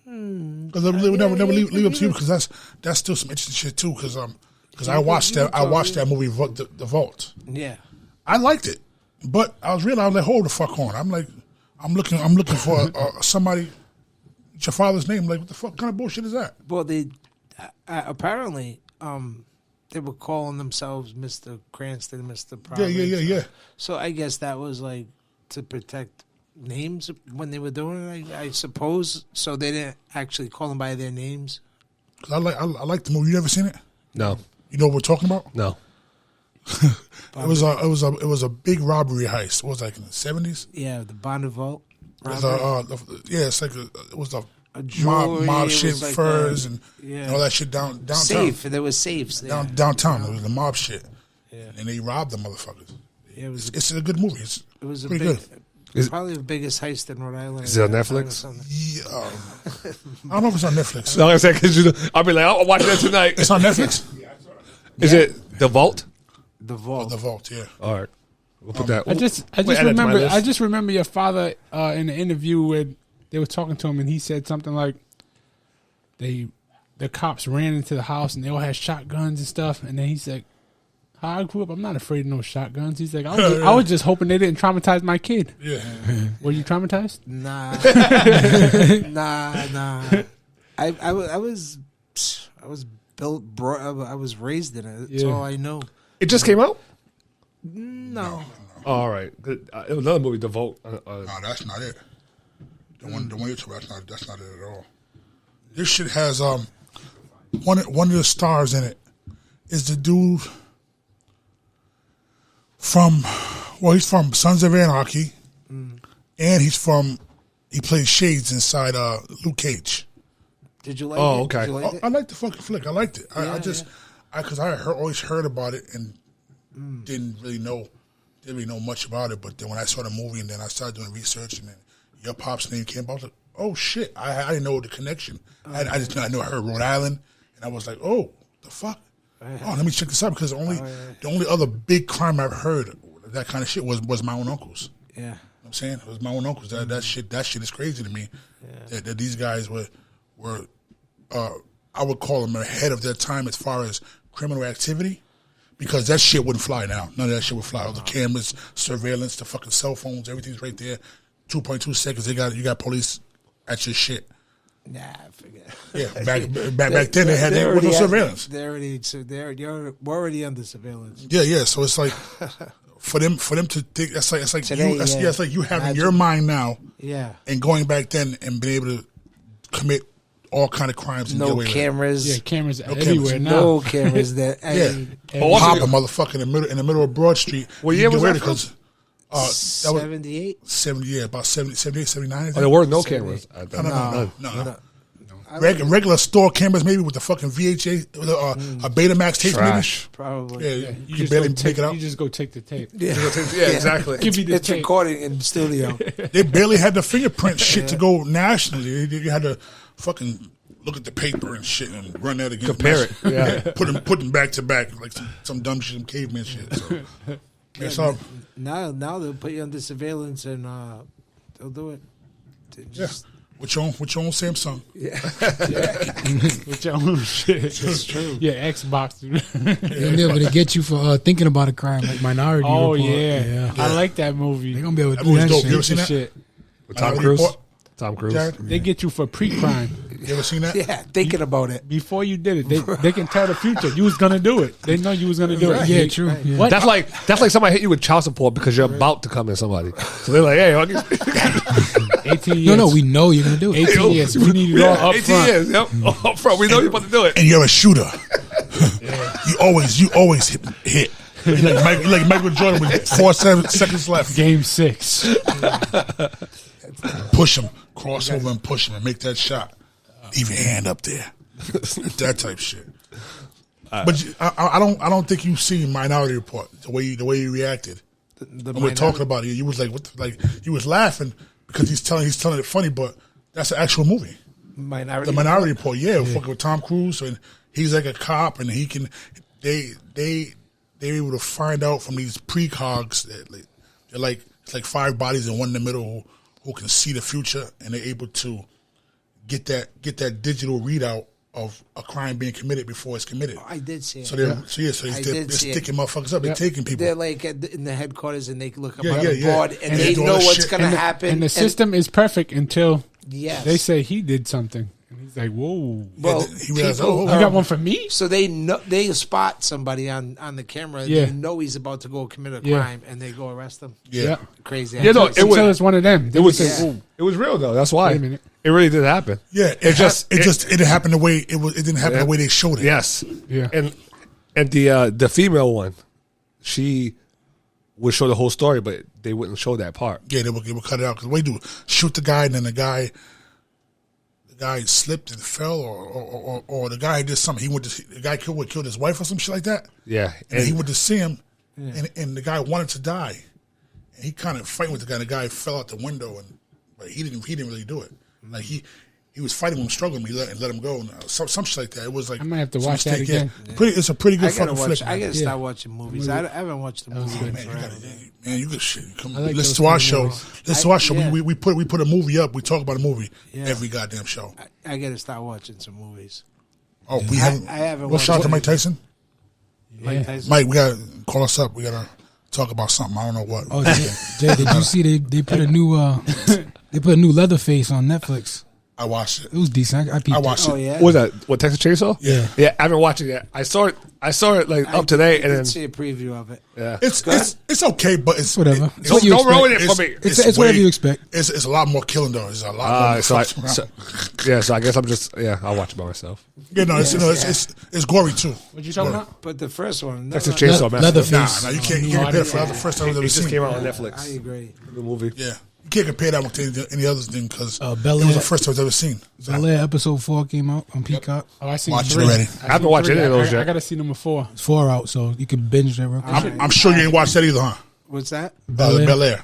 Speaker 3: Because we never leave up to you because that's still some interesting shit too. Because I watched that movie The Vault.
Speaker 4: Yeah.
Speaker 3: I liked it, but I was like, hold the fuck on. I'm looking for somebody. Your father's name, like what the fuck kind of bullshit is that?
Speaker 4: Well, they apparently they were calling themselves Mr. Cranston, Mr. Providence.
Speaker 3: Yeah.
Speaker 4: So I guess that was like to protect names when they were doing it, I suppose. So they didn't actually call them by their names.
Speaker 3: 'Cause I like the movie. You never seen it?
Speaker 5: No,
Speaker 3: You know what we're talking about?
Speaker 5: no.
Speaker 3: It was a big robbery heist. What was it, like in the 70s?
Speaker 4: Yeah, the Bonneville.
Speaker 3: It was it's like it was a
Speaker 4: jewelry,
Speaker 3: mob
Speaker 4: it
Speaker 3: shit,
Speaker 4: was like
Speaker 3: furs
Speaker 4: that.
Speaker 3: and
Speaker 4: Yeah.
Speaker 3: all that shit downtown.
Speaker 4: Safe. There was safes there.
Speaker 3: Downtown, it was the mob shit,
Speaker 4: Yeah.
Speaker 3: and they robbed the motherfuckers.
Speaker 4: Yeah, it was.
Speaker 3: It's a good movie.
Speaker 4: It was a
Speaker 3: pretty
Speaker 4: big,
Speaker 3: good.
Speaker 4: probably the biggest heist in Rhode Island.
Speaker 5: Is it on
Speaker 4: at that time or
Speaker 5: Netflix?
Speaker 4: something.
Speaker 3: Yeah, I don't know if it's on Netflix.
Speaker 5: No, I said because I'll be like, I'll watch that tonight.
Speaker 3: It's on Netflix.
Speaker 5: Is it The Vault?
Speaker 4: The Vault.
Speaker 3: The Vault, yeah.
Speaker 5: All right, we'll put that.
Speaker 1: I just
Speaker 5: we'll add that to my
Speaker 1: remember.
Speaker 5: list.
Speaker 1: I just remember your father in the interview where they were talking to him, and he said something like, the cops ran into the house and they all had shotguns and stuff, and then he's like, "How I grew up, I'm not afraid of no shotguns." He's like, I was just hoping they didn't traumatize my kid."
Speaker 3: Yeah.
Speaker 1: Were you traumatized?
Speaker 4: Nah. Nah. I was I was raised in it. That's
Speaker 1: Yeah.
Speaker 4: all I know.
Speaker 5: It just came out.
Speaker 4: No.
Speaker 5: All right, good. It was another movie, The Vault.
Speaker 3: No, that's not it. The one you're talking about, that's not it at all. This shit has one of the stars in it is the dude he's from Sons of Anarchy, and he plays Shades inside Luke Cage.
Speaker 4: Did you like
Speaker 5: Oh,
Speaker 4: it?
Speaker 5: okay.
Speaker 4: Did you like it?
Speaker 3: I liked the fucking flick. I liked it. Because I always heard about it and didn't really know much about it. But then when I saw the movie and then I started doing research and then your pop's name came up, I was like, oh shit! I didn't know the connection. I knew I heard Rhode Island, and I was like, oh, the fuck. Oh, let me check this out because the only other big crime I've heard of that kind of shit was my own uncles.
Speaker 4: Yeah.
Speaker 3: You know what I'm saying it was my own uncles. That shit is crazy to me.
Speaker 4: Yeah.
Speaker 3: That these guys were I would call them ahead of their time as far as criminal activity, because that shit wouldn't fly now. None of that shit would fly. All the cameras, surveillance, the fucking cell phones, everything's right there. 2.2 seconds. You got police at your shit.
Speaker 4: Nah, forget.
Speaker 3: Yeah, back then they had no surveillance.
Speaker 4: We're already under surveillance.
Speaker 3: Yeah. So it's like for them to think it's like
Speaker 4: Today,
Speaker 3: you,
Speaker 4: yeah.
Speaker 3: it's like you having your mind now,
Speaker 4: Yeah.
Speaker 3: and going back then and being able to commit all kind of crimes. And get
Speaker 4: No
Speaker 3: away with it.
Speaker 4: cameras.
Speaker 1: Yeah, cameras
Speaker 3: cameras.
Speaker 1: everywhere now.
Speaker 4: No cameras there.
Speaker 3: Yeah,
Speaker 5: Oh,
Speaker 3: pop
Speaker 5: also-
Speaker 3: a motherfucker in the middle of Broad Street.
Speaker 5: What
Speaker 3: You
Speaker 5: year
Speaker 3: can
Speaker 5: was
Speaker 3: get
Speaker 5: that
Speaker 3: away with it 'cause, that was
Speaker 4: 78?
Speaker 3: 70, yeah, about 70, 78, 79. I think.
Speaker 5: Oh, there were no cameras.
Speaker 3: No. Regular store cameras, maybe with the fucking VHA, a Betamax tape,
Speaker 5: Trash.
Speaker 4: Probably.
Speaker 3: maybe. Yeah, you can
Speaker 1: just
Speaker 3: barely
Speaker 1: go
Speaker 3: take it out.
Speaker 1: You just go take the tape.
Speaker 4: Yeah.
Speaker 5: Yeah, exactly.
Speaker 1: Give me the
Speaker 4: It's
Speaker 1: tape.
Speaker 4: recording in studio.
Speaker 3: They barely had the fingerprint shit to go nationally. You had to fucking look at the paper and shit and run that against
Speaker 5: Compare it. Yeah.
Speaker 3: put them back to back like some dumb shit, some caveman shit. So it's all
Speaker 4: Now they'll put you under surveillance and they'll do it. They
Speaker 3: yeah.
Speaker 4: just-
Speaker 3: With your own Samsung.
Speaker 1: With your own shit.
Speaker 4: It's true.
Speaker 1: Yeah, Xbox.
Speaker 2: They'll be able to get you for thinking about a crime like Minority
Speaker 1: Oh
Speaker 2: Report.
Speaker 1: yeah. I like that movie.
Speaker 2: They're gonna be able to
Speaker 3: That
Speaker 2: do
Speaker 3: movie's
Speaker 2: that
Speaker 3: dope.
Speaker 2: shit.
Speaker 3: You ever seen that?
Speaker 1: Shit.
Speaker 5: With Tom
Speaker 3: Minority
Speaker 5: Cruise.
Speaker 3: Report?
Speaker 5: Tom Cruise.
Speaker 3: Jared?
Speaker 1: They get you for pre-crime.
Speaker 3: You ever seen that?
Speaker 4: Yeah, thinking about it.
Speaker 1: Before you did it, they can tell the future. You was gonna do it. They know you was gonna do it.
Speaker 2: Yeah, true. Yeah.
Speaker 1: What?
Speaker 5: That's like somebody hit you with child support because you're about to come in somebody. So they're like, hey, I'll get
Speaker 1: 18 years.
Speaker 2: No, we know you're gonna do it.
Speaker 1: 18 years. We need it all up
Speaker 5: 18
Speaker 1: front.
Speaker 5: years. Yep. Up front. We know you're about to do it.
Speaker 3: And you're a shooter. You always hit. You like Michael Jordan with 7 seconds left.
Speaker 1: Game 6.
Speaker 3: Push him, cross over and push him and make that shot. Leave your hand up there. That type shit. But I don't think you've seen Minority Report the way you reacted. When we're talking about it, you was like, what the, like you was laughing because he's telling it funny, but that's an actual movie. The Minority Report, fucking with Tom Cruise, and he's like a cop, and he can they're able to find out from these precogs that they're like it's like 5 bodies and one in the middle who can see the future, and they're able to get that digital readout of a crime being committed before it's committed.
Speaker 4: I did see it.
Speaker 3: So they're sticking motherfuckers up. They're taking people.
Speaker 4: They're like in the headquarters, and they look up
Speaker 3: Yeah,
Speaker 4: on
Speaker 3: yeah,
Speaker 4: the
Speaker 3: yeah.
Speaker 4: board, and
Speaker 3: And
Speaker 4: they
Speaker 3: they do
Speaker 4: know
Speaker 3: all this
Speaker 4: what's
Speaker 3: shit.
Speaker 4: going to happen.
Speaker 1: And the system is perfect until
Speaker 4: Yes.
Speaker 1: they say he did something. And he's like, whoa.
Speaker 4: Well,
Speaker 3: he realized,
Speaker 4: people,
Speaker 1: You got one for me?
Speaker 4: So they know, they spot somebody on the camera, and
Speaker 1: Yeah.
Speaker 4: they know he's about to go commit a
Speaker 1: Yeah.
Speaker 4: crime, and they go arrest him.
Speaker 3: Yeah.
Speaker 4: Crazy.
Speaker 5: Yeah, no, it
Speaker 1: Until
Speaker 5: was
Speaker 1: it's one of them. They
Speaker 5: it
Speaker 1: would
Speaker 5: was
Speaker 1: say,
Speaker 4: Yeah.
Speaker 1: "Ooh."
Speaker 5: it was real though. That's why
Speaker 1: Wait a minute.
Speaker 5: it really did happen.
Speaker 3: Yeah, it didn't happen the way it didn't happen the way they showed it.
Speaker 5: Yes.
Speaker 1: Yeah.
Speaker 5: And the female one, she would show the whole story, but they wouldn't show that part.
Speaker 3: Yeah, they would cut it out because we do shoot the guy, and then the guy slipped and fell, or the guy did something. The guy killed his wife or some shit like that.
Speaker 5: Yeah,
Speaker 3: And he went to see him, and the guy wanted to die, and he kind of fighting with the guy. The guy fell out the window, but he didn't really do it. Like he was fighting with him, struggling. He let him go, and some shit like that. It was like
Speaker 1: I might have to
Speaker 3: some
Speaker 1: watch that
Speaker 3: mistake,
Speaker 1: again.
Speaker 3: Yeah. It's a pretty good
Speaker 4: I gotta
Speaker 3: fucking
Speaker 4: watch.
Speaker 3: flick.
Speaker 4: I
Speaker 3: Man.
Speaker 4: gotta start watching movies. I haven't watched the movie in
Speaker 3: Man,
Speaker 4: forever.
Speaker 3: you good shit. Come
Speaker 1: I like
Speaker 3: listen
Speaker 1: those
Speaker 3: to our
Speaker 1: kind of
Speaker 3: show.
Speaker 1: movies.
Speaker 3: Listen to our show.
Speaker 4: Yeah.
Speaker 3: We put a movie up. We talk about a movie
Speaker 4: Yeah.
Speaker 3: every goddamn show.
Speaker 4: I gotta start watching some movies.
Speaker 3: Oh, we haven't.
Speaker 4: I haven't
Speaker 3: Well, shout out to Mike
Speaker 4: watched
Speaker 3: Tyson.
Speaker 4: Mike Tyson.
Speaker 3: Mike, we gotta call us up. We gotta talk about something. I don't know what.
Speaker 2: Oh, Jay, did you see they put a new Leatherface on Netflix?
Speaker 3: I watched it.
Speaker 2: It was decent. I peeped
Speaker 3: I
Speaker 2: it.
Speaker 3: watched
Speaker 4: Oh
Speaker 3: it.
Speaker 4: yeah.
Speaker 5: What was that? What, Texas Chainsaw?
Speaker 3: Yeah.
Speaker 5: Yeah, I haven't watched it yet. I saw it like up today,
Speaker 4: I
Speaker 5: and
Speaker 4: did
Speaker 5: then
Speaker 4: see a preview of it.
Speaker 5: yeah.
Speaker 3: It's okay, but it's
Speaker 2: Whatever.
Speaker 3: It's,
Speaker 2: What you
Speaker 5: Don't ruin
Speaker 2: expect.
Speaker 5: it for me.
Speaker 2: It's whatever you expect.
Speaker 3: It's a lot more killing though. It's a lot more.
Speaker 5: So
Speaker 3: fucks around.
Speaker 5: so I guess I'm just I'll watch it by myself.
Speaker 3: Yeah, no, it's gory too.
Speaker 1: What you talking about?
Speaker 4: But the first one,
Speaker 5: Texas
Speaker 4: no,
Speaker 5: Chainsaw Massacre.
Speaker 2: Leatherface.
Speaker 3: Nah, you can't compare it for the first time I've
Speaker 5: It
Speaker 3: ever
Speaker 5: just
Speaker 3: seen.
Speaker 5: came out on
Speaker 4: I
Speaker 5: Netflix.
Speaker 4: agree.
Speaker 5: The movie.
Speaker 3: Yeah, you can't compare that one to any other thing because
Speaker 2: Bel
Speaker 3: it was
Speaker 2: Air.
Speaker 3: the first time I've ever seen. So,
Speaker 2: Bel Air episode 4 came out on Peacock.
Speaker 1: Oh, I seen
Speaker 3: Watch it
Speaker 1: 3.
Speaker 3: already.
Speaker 5: I haven't watched any of those
Speaker 1: I
Speaker 5: yet.
Speaker 1: gotta see number 4.
Speaker 2: It's 4 out, so you can binge that real quick.
Speaker 3: I'm sure you ain't watched that either, huh?
Speaker 4: What's that?
Speaker 2: Bel Air.
Speaker 3: Bel Air.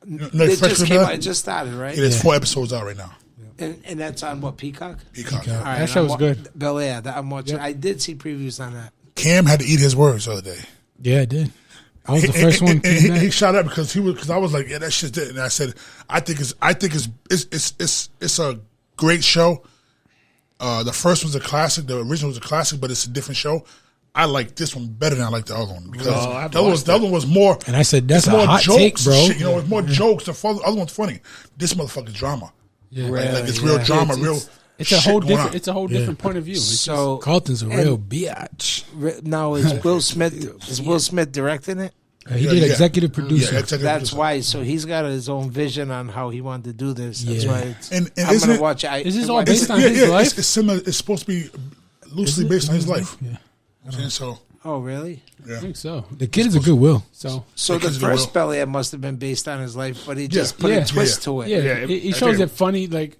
Speaker 3: No,
Speaker 4: It
Speaker 3: Fresh
Speaker 4: just
Speaker 3: Prince
Speaker 4: came
Speaker 3: of
Speaker 4: out.
Speaker 3: Bel-Air?
Speaker 4: It just started, right?
Speaker 3: Yeah, there's 4 episodes out right now.
Speaker 4: And that's on what, Peacock?
Speaker 3: Peacock.
Speaker 4: All right,
Speaker 1: That show's good.
Speaker 4: Bel Air. That I'm watching.
Speaker 1: Yep.
Speaker 4: I did see previews on that.
Speaker 3: Cam had to eat his words the other day.
Speaker 2: Yeah, it did. I was the first one.
Speaker 3: He shot up because I was like, yeah, that shit's dead. And I said, I think it's a great show. The first one's a classic. The original was a classic, but it's a different show. I like this one better than I like the other one because the other one was more.
Speaker 2: And I said, that's
Speaker 3: it's
Speaker 2: a
Speaker 3: more
Speaker 2: hot
Speaker 3: jokes,
Speaker 2: take, bro.
Speaker 3: Shit, it's more jokes. The other one's funny. This motherfucker's drama.
Speaker 2: Yeah.
Speaker 3: Like it's real drama, real.
Speaker 1: It's a
Speaker 3: shit
Speaker 1: whole
Speaker 3: going
Speaker 1: different.
Speaker 3: on.
Speaker 1: It's a whole different point of view. It's
Speaker 4: So
Speaker 2: Carlton's a real biatch.
Speaker 4: now is Will Smith directing it?
Speaker 2: He
Speaker 3: Yeah,
Speaker 2: did
Speaker 3: yeah.
Speaker 2: executive producer.
Speaker 3: Yeah, executive
Speaker 4: That's
Speaker 3: producer.
Speaker 4: why. So he's got his own vision on how he wanted to do this. That's
Speaker 2: Yeah.
Speaker 4: why.
Speaker 3: And
Speaker 4: I'm
Speaker 3: isn't
Speaker 4: gonna
Speaker 3: it?
Speaker 4: watch it.
Speaker 1: Is this all
Speaker 4: watched
Speaker 1: based
Speaker 4: it.
Speaker 1: on his life?
Speaker 3: It's similar. It's supposed to be loosely based on his life.
Speaker 2: Yeah.
Speaker 3: And so,
Speaker 4: Oh, really?
Speaker 1: I think so.
Speaker 2: The kid is a good Will.
Speaker 1: So
Speaker 4: So the
Speaker 3: Because of the
Speaker 4: first
Speaker 3: will.
Speaker 4: Bel Air must have been based on his life, but he just put
Speaker 1: Yeah.
Speaker 4: a twist to it.
Speaker 1: yeah,
Speaker 5: Yeah,
Speaker 1: he
Speaker 5: I
Speaker 1: shows
Speaker 5: think-
Speaker 1: it funny. Like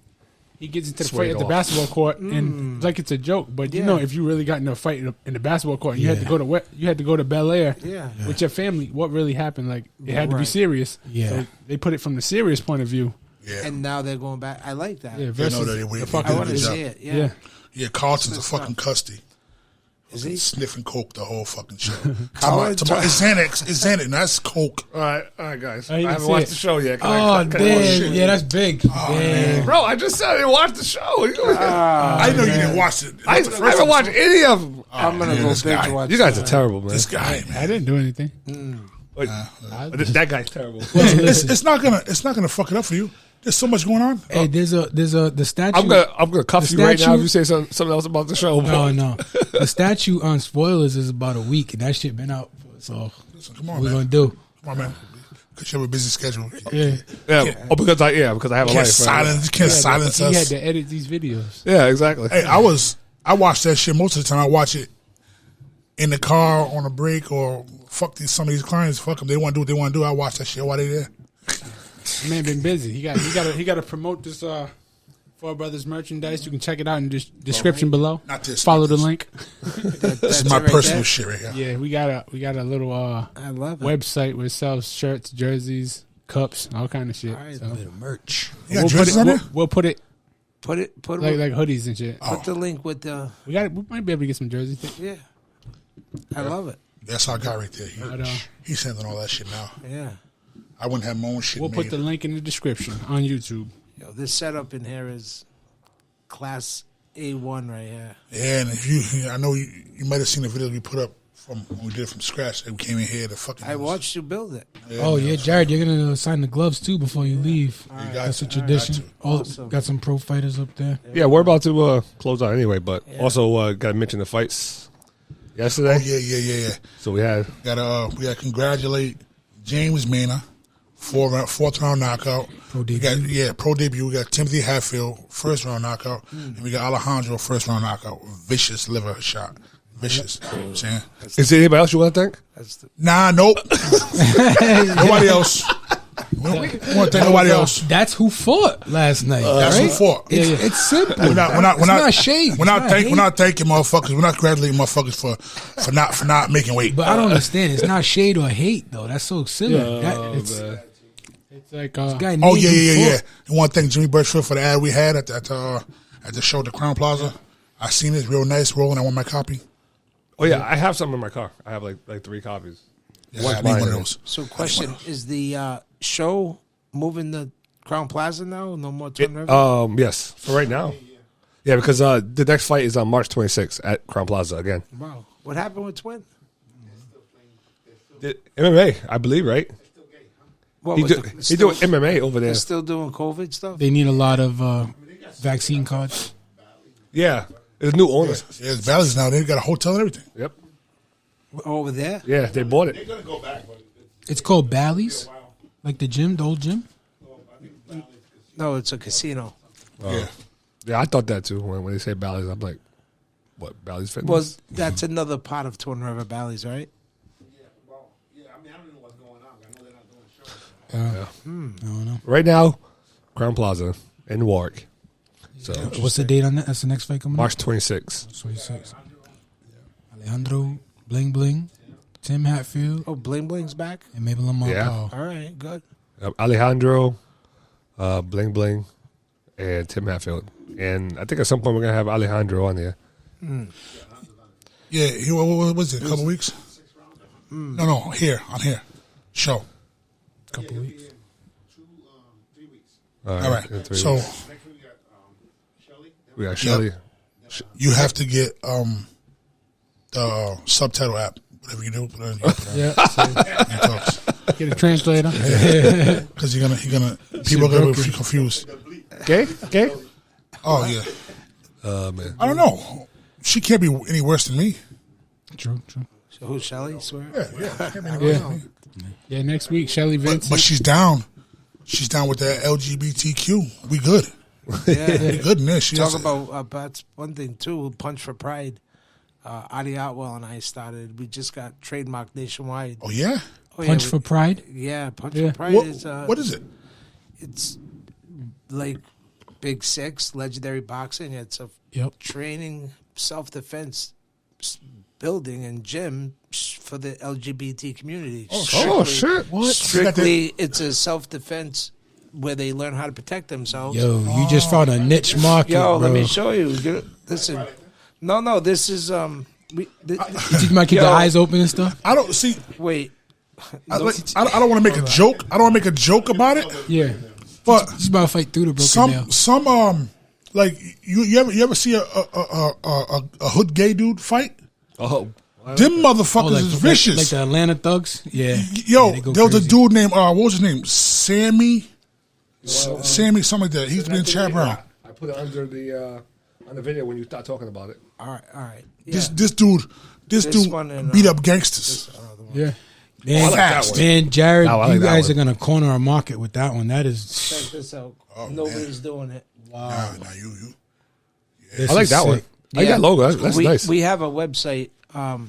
Speaker 1: he gets into the
Speaker 5: Sway
Speaker 1: fight
Speaker 5: it
Speaker 1: at the
Speaker 5: off.
Speaker 1: basketball court, and like it's a joke. But you
Speaker 4: Yeah.
Speaker 1: know, if you really got in a fight in the basketball court, and you had to go to Bel Air
Speaker 4: Yeah.
Speaker 1: with your family. What really happened? Like it had to be
Speaker 4: Right.
Speaker 1: serious.
Speaker 2: Yeah.
Speaker 1: So they put it from the serious point of view.
Speaker 3: yeah,
Speaker 4: And now they're going back. I like that.
Speaker 1: Yeah, versus
Speaker 3: that they-
Speaker 1: the
Speaker 3: we-
Speaker 4: I
Speaker 1: fucking
Speaker 4: want to
Speaker 3: Good job.
Speaker 4: see it. Yeah.
Speaker 1: yeah.
Speaker 3: yeah. Carlton's a
Speaker 4: That's
Speaker 3: fucking
Speaker 4: tough.
Speaker 3: custy.
Speaker 4: Is he?
Speaker 3: Sniffing coke the whole fucking show.
Speaker 4: Colin-
Speaker 3: It's Xanax. It's Xanax. And that's coke.
Speaker 5: All right, guys.
Speaker 1: I
Speaker 5: I,
Speaker 1: didn't
Speaker 5: haven't
Speaker 1: see
Speaker 5: watched
Speaker 1: it.
Speaker 5: the show yet.
Speaker 2: Oh,
Speaker 5: Can I
Speaker 2: damn.
Speaker 5: watch it?
Speaker 2: Yeah, that's big. Damn.
Speaker 5: Bro, I just said I didn't watch the show.
Speaker 3: I know you didn't watch it.
Speaker 5: I
Speaker 3: Not the first
Speaker 5: haven't watched
Speaker 3: episode.
Speaker 5: any of them.
Speaker 4: I'm gonna
Speaker 3: man,
Speaker 4: go
Speaker 3: this
Speaker 4: binge
Speaker 3: guy.
Speaker 4: watch.
Speaker 5: You guys are
Speaker 4: that.
Speaker 5: terrible, man.
Speaker 3: This guy, man.
Speaker 1: I didn't do anything.
Speaker 5: Wait, that guy's terrible.
Speaker 3: It's not gonna fuck it up for you. There's so much going on.
Speaker 2: Hey, there's the statue.
Speaker 5: I'm gonna cuff
Speaker 2: The
Speaker 5: you right now
Speaker 2: statue-
Speaker 5: if you say something else about the show.
Speaker 2: No, no. The statue on spoilers is about a week, and that shit been out. So
Speaker 3: Listen, come
Speaker 2: what
Speaker 3: on,
Speaker 2: we
Speaker 3: man.
Speaker 2: gonna do?
Speaker 3: Come on, man. Because you have a busy schedule.
Speaker 2: Yeah.
Speaker 5: Yeah, because I have a
Speaker 3: Can't
Speaker 5: life. Right?
Speaker 3: silence. You can't silence
Speaker 1: He had
Speaker 3: us.
Speaker 1: to edit these videos.
Speaker 5: Yeah, exactly.
Speaker 3: Hey, I watch that shit most of the time. I watch it in the car on a break or fuck some of these clients. Fuck them. They want to do what they want to do. I watch that shit while they there.
Speaker 1: Man, been busy. He got to promote this Four Brothers merchandise. You can check it out in the description below.
Speaker 3: Not this.
Speaker 1: Follow
Speaker 3: not
Speaker 1: the
Speaker 3: this.
Speaker 1: link.
Speaker 3: This is my personal shit right here.
Speaker 1: Yeah, we got a little
Speaker 4: I love it.
Speaker 1: website where it sells shirts, jerseys, cups, all kind of shit.
Speaker 4: All right,
Speaker 1: So
Speaker 2: A bit of merch.
Speaker 3: You got
Speaker 1: we'll
Speaker 3: jerseys on there?
Speaker 1: we'll put it
Speaker 4: Put
Speaker 1: like hoodies and shit.
Speaker 4: put the link with the
Speaker 1: We might be able to get some jerseys.
Speaker 4: yeah. I love it.
Speaker 3: That's our guy right there.
Speaker 1: But,
Speaker 3: He's sending all that shit now.
Speaker 4: Yeah.
Speaker 3: I wouldn't have my own shit
Speaker 1: we'll
Speaker 3: made.
Speaker 1: put the link in the description on YouTube.
Speaker 4: Yo, this setup in here is class A1 right here.
Speaker 3: Yeah, and if I know you might have seen the videos we put up from when we did it from scratch. We came in here to fucking.
Speaker 4: I watched you build it.
Speaker 2: Oh yeah, Jarrod, you're gonna sign the gloves too before you leave.
Speaker 3: got
Speaker 2: That's
Speaker 3: to.
Speaker 2: a tradition.
Speaker 4: Awesome.
Speaker 2: Got some pro fighters up there.
Speaker 5: Yeah, we're about to close out anyway, but also got to mention the fights yesterday.
Speaker 3: Oh yeah.
Speaker 5: So we had
Speaker 3: We gotta congratulate James Mena, fourth round knockout.
Speaker 2: Pro
Speaker 3: We got, pro debut. We got Timothy Hatfield, first round knockout, and we got Alejandro, first round knockout. Vicious liver shot. Vicious. You know what I'm saying?
Speaker 5: is there anybody else you want to thank?
Speaker 4: That's the
Speaker 3: Nah, nope. Nobody else. We don't want to thank nobody else.
Speaker 2: That's who fought last night.
Speaker 3: That's
Speaker 2: right?
Speaker 3: who fought.
Speaker 2: It's simple.
Speaker 3: We're not
Speaker 2: shade.
Speaker 3: We're not thanking motherfuckers. We're not congratulating motherfuckers for not making weight.
Speaker 2: But I don't understand. It's not shade or hate though. That's so silly.
Speaker 1: It's like
Speaker 2: Guy
Speaker 3: Oh
Speaker 2: named
Speaker 3: yeah.
Speaker 2: who fought.
Speaker 3: I want to thank Jimmy Birchfield for the ad we had at the show at the Crown Plaza. I seen it, real nice, rolling. I want my copy.
Speaker 5: Oh yeah, I have some in my car. I have like 3 copies.
Speaker 3: Yeah,
Speaker 5: One's
Speaker 3: I need
Speaker 5: mine.
Speaker 3: one of those.
Speaker 4: So question, is the show moving to Crown Plaza now? No more Turn River?
Speaker 5: Yes, for right now. Yeah, because the next fight is on March 26th at Crown Plaza again.
Speaker 4: Wow. What happened with Twin?
Speaker 5: MMA, I believe, right?
Speaker 4: What,
Speaker 5: He
Speaker 4: was
Speaker 5: doing MMA over there.
Speaker 4: they're still doing COVID stuff?
Speaker 2: They need a lot of vaccine cards.
Speaker 5: Yeah, it's a new owner.
Speaker 3: Yeah, it's Bally's now. They got a hotel and everything.
Speaker 5: Yep.
Speaker 4: Over there?
Speaker 5: Yeah, they bought it.
Speaker 2: It's called Bally's, like the gym, the old gym.
Speaker 4: No, it's a casino.
Speaker 3: Yeah.
Speaker 5: Yeah, I thought that too. When they say Bally's, I'm like, what, Bally's Fitness?
Speaker 4: Well, that's another part of Twin River Valleys, right?
Speaker 2: I don't know.
Speaker 5: Right now, Crown Plaza in Warwick. So
Speaker 2: What's the date on that? That's the next fight coming
Speaker 5: March 26th.
Speaker 2: 26. Alejandro Bling Bling, Tim Hatfield,
Speaker 4: Oh, Bling Bling's back?
Speaker 2: and Mabel Lamar
Speaker 5: Yeah.
Speaker 2: Powell.
Speaker 4: All right, good.
Speaker 5: Alejandro, Bling Bling, and Tim Hatfield. And I think at some point we're going to have Alejandro on there.
Speaker 3: Yeah, what was it? A couple weeks? No, on here. Show.
Speaker 2: Couple weeks.
Speaker 3: All right.
Speaker 5: in 3
Speaker 3: So
Speaker 5: weeks. We got Shelly.
Speaker 3: you have to get the subtitle app. Whatever you do, put it in your talks.
Speaker 1: get a translator.
Speaker 3: Because you're gonna people are gonna be confused.
Speaker 5: Okay?
Speaker 3: Oh yeah.
Speaker 5: Man.
Speaker 3: I don't know. She can't be any worse than me.
Speaker 2: True.
Speaker 4: So who's Shelly? Swear?
Speaker 3: Yeah. She can't be any worse than me.
Speaker 1: Yeah, next week Shelly Vincent.
Speaker 3: But she's down. She's down with that LGBTQ. We good.
Speaker 4: Yeah.
Speaker 3: We good in there. She
Speaker 4: Talk
Speaker 3: has
Speaker 4: about that's one thing too. Punch for Pride. Adi Otwell and I started. We just got trademarked nationwide.
Speaker 3: Oh yeah.
Speaker 4: Oh,
Speaker 2: Punch
Speaker 4: yeah,
Speaker 2: for Pride.
Speaker 4: Yeah, Punch
Speaker 1: Yeah.
Speaker 4: for Pride
Speaker 3: What,
Speaker 4: is.
Speaker 3: what is it?
Speaker 4: It's like Big Six, legendary boxing. It's a
Speaker 2: Yep.
Speaker 4: training, self-defense building and gym for the LGBT community.
Speaker 5: Oh, shit.
Speaker 2: What?
Speaker 4: Strictly, it's a self-defense where they learn how to protect themselves.
Speaker 2: Yo, you just found a niche market,
Speaker 4: Yo,
Speaker 2: bro.
Speaker 4: let me show you. Listen, no, this is
Speaker 2: You think you might keep
Speaker 4: Yo.
Speaker 2: the eyes open and stuff?
Speaker 3: I don't see.
Speaker 4: wait.
Speaker 3: I don't want to make a joke. I don't want to make a joke about it.
Speaker 1: Yeah,
Speaker 3: But
Speaker 2: He's about to fight through the broken nail.
Speaker 3: some like you ever see a hood gay dude fight?
Speaker 5: Oh.
Speaker 3: Them motherfuckers is vicious.
Speaker 2: Like the Atlanta Thugs? Yeah.
Speaker 3: Yo,
Speaker 2: Yeah, they go
Speaker 3: there was a
Speaker 2: crazy.
Speaker 3: dude named what was his name? Sammy, something like that. He used to be in Chad Brown.
Speaker 5: I put it under the on the video when you start talking about it.
Speaker 4: All right. Yeah.
Speaker 3: This dude
Speaker 4: one and,
Speaker 3: beat up gangsters.
Speaker 1: yeah.
Speaker 2: Man,
Speaker 5: I like that one.
Speaker 2: man, Jarrod,
Speaker 5: No, I like
Speaker 2: you
Speaker 5: that
Speaker 2: guys
Speaker 5: one.
Speaker 2: are going to corner a market with that one. That is.
Speaker 4: Check this out.
Speaker 3: Oh,
Speaker 4: Nobody's doing it.
Speaker 3: Nah, you.
Speaker 2: This
Speaker 5: I like
Speaker 2: is
Speaker 5: that one.
Speaker 2: sick.
Speaker 5: I like that logo. That's
Speaker 4: we,
Speaker 5: nice.
Speaker 4: We have a website, Our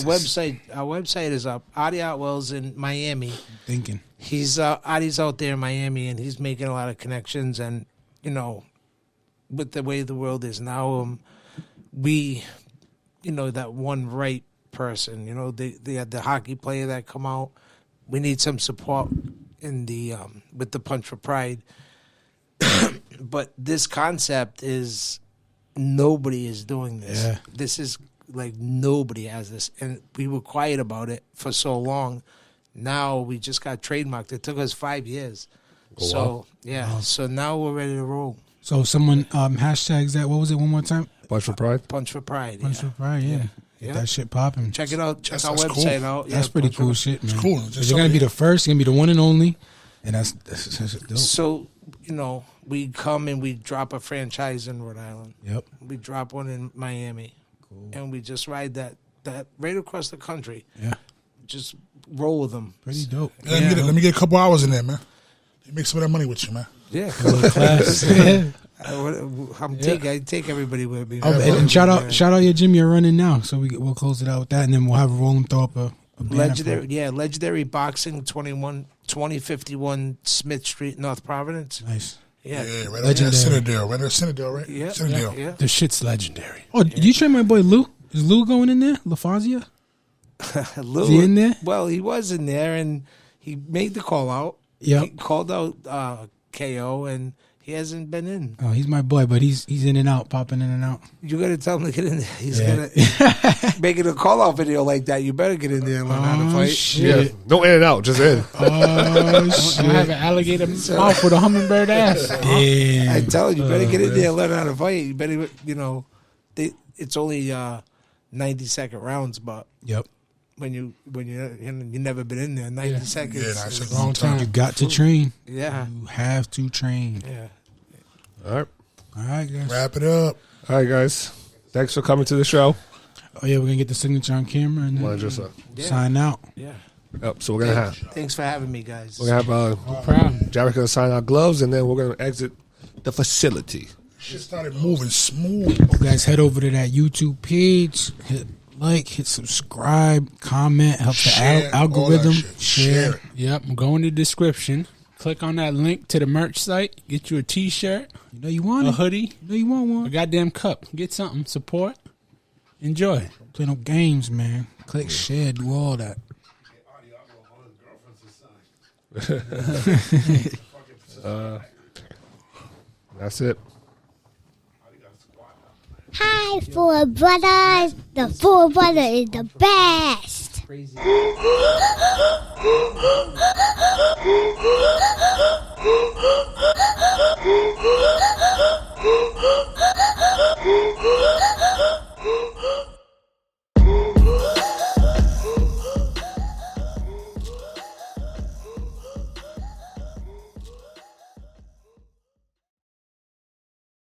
Speaker 4: website is up. Adi Outwell's in Miami.
Speaker 2: Thinking.
Speaker 4: He's Adi's out there in Miami, and he's making a lot of connections. And you know, with the way the world is now, we, you know, that one right person. You know, they had the hockey player that come out. We need some support in the with the Punch for Pride. But this concept is nobody is doing this.
Speaker 2: Yeah.
Speaker 4: This is like nobody has this, and we were quiet about it for so long. Now we just got trademarked. It took us 5 years.
Speaker 5: Oh,
Speaker 4: so
Speaker 5: wow.
Speaker 4: yeah, so now we're ready to roll.
Speaker 2: So someone hashtags that. What was it? One more time.
Speaker 5: Punch for Pride.
Speaker 4: Punch for Pride.
Speaker 2: Punch for Pride. Yeah. Get
Speaker 4: Yeah.
Speaker 2: that shit popping.
Speaker 4: Check it out. Check our
Speaker 3: That's
Speaker 4: website
Speaker 3: cool.
Speaker 4: out.
Speaker 2: That's
Speaker 4: Yeah,
Speaker 2: pretty
Speaker 4: Punch
Speaker 2: cool
Speaker 4: for-
Speaker 2: shit, man.
Speaker 3: It's cool. Just
Speaker 2: You're gonna be the first. You're gonna be the one and only, and that's dope.
Speaker 4: So you know, we come and we drop a franchise in Rhode Island.
Speaker 2: Yep.
Speaker 4: We drop one in Miami, and we just ride that right across the country.
Speaker 2: Yeah.
Speaker 4: Just roll with them.
Speaker 2: Pretty dope.
Speaker 3: Let me get a couple hours in there, man. Make some of that money with you, man.
Speaker 4: Yeah.
Speaker 2: Class. Yeah.
Speaker 4: I take everybody with me.
Speaker 2: Oh, and shout out your gym you're running now. So we'll close it out with that, and then we'll have Roland throw up a banner for it.
Speaker 4: Legendary Boxing 2051 Smith Street, North Providence.
Speaker 2: Nice.
Speaker 3: Yeah,
Speaker 4: Yeah.
Speaker 3: right
Speaker 2: Legendary.
Speaker 3: over Citadel. Right there, Citadel, right?
Speaker 4: Yeah.
Speaker 3: Citadel.
Speaker 4: Yeah.
Speaker 1: The shit's legendary.
Speaker 2: Oh, did you train my boy Lou? Is Lou going in there? LaFazia?
Speaker 4: Lou,
Speaker 2: Is he in there?
Speaker 4: Well, he was in there, and he made the call out.
Speaker 2: Yep.
Speaker 4: He called out KO, and he hasn't been in.
Speaker 2: Oh, he's my boy, but he's in and out, popping in and out.
Speaker 4: You got to tell him to get in there. He's
Speaker 2: Yeah.
Speaker 4: gonna making a call out video like that. You better get in there and learn how to
Speaker 2: Oh,
Speaker 4: fight.
Speaker 2: shit.
Speaker 5: Yeah. No in and out, just in.
Speaker 2: Oh,
Speaker 1: I
Speaker 2: shit.
Speaker 1: have an alligator mouth with a hummingbird ass.
Speaker 2: Damn.
Speaker 4: I tell you, you better get in there and learn how to fight. You better, you know, it's only 90-second rounds, but
Speaker 2: Yep.
Speaker 4: when you never been in there, 90 seconds.
Speaker 3: Yeah, that's
Speaker 4: is-
Speaker 3: a long time.
Speaker 2: You got to train.
Speaker 4: yeah,
Speaker 2: You have to train.
Speaker 4: yeah.
Speaker 5: All right.
Speaker 2: All right, guys.
Speaker 3: Wrap it up.
Speaker 5: All right, guys. Thanks for coming to the show.
Speaker 2: Oh, yeah, we're going to get the signature on camera and
Speaker 5: Want
Speaker 2: then
Speaker 5: to just
Speaker 4: Yeah.
Speaker 2: sign out.
Speaker 4: Yeah.
Speaker 5: so we're gonna have
Speaker 4: Thanks for having me, guys.
Speaker 1: No problem.
Speaker 5: Jarrod gonna sign our gloves, and then we're gonna exit the facility.
Speaker 3: Shit started moving smooth.
Speaker 2: You guys head over to that YouTube page, hit like, hit subscribe, comment, help
Speaker 3: Share,
Speaker 2: the algorithm.
Speaker 3: all that shit. Share it.
Speaker 1: Yep, go in the description. Click on that link to the merch site. Get you a t-shirt,
Speaker 2: You know you want
Speaker 1: a
Speaker 2: it.
Speaker 1: hoodie,
Speaker 2: You know you want
Speaker 1: a
Speaker 2: one.
Speaker 1: goddamn cup. Get something. Support. Enjoy.
Speaker 2: Play no games, man. Click, share, do all that.
Speaker 5: That's it.
Speaker 6: Hi, Four Brothers. The Four Brother is the best.
Speaker 4: Crazy.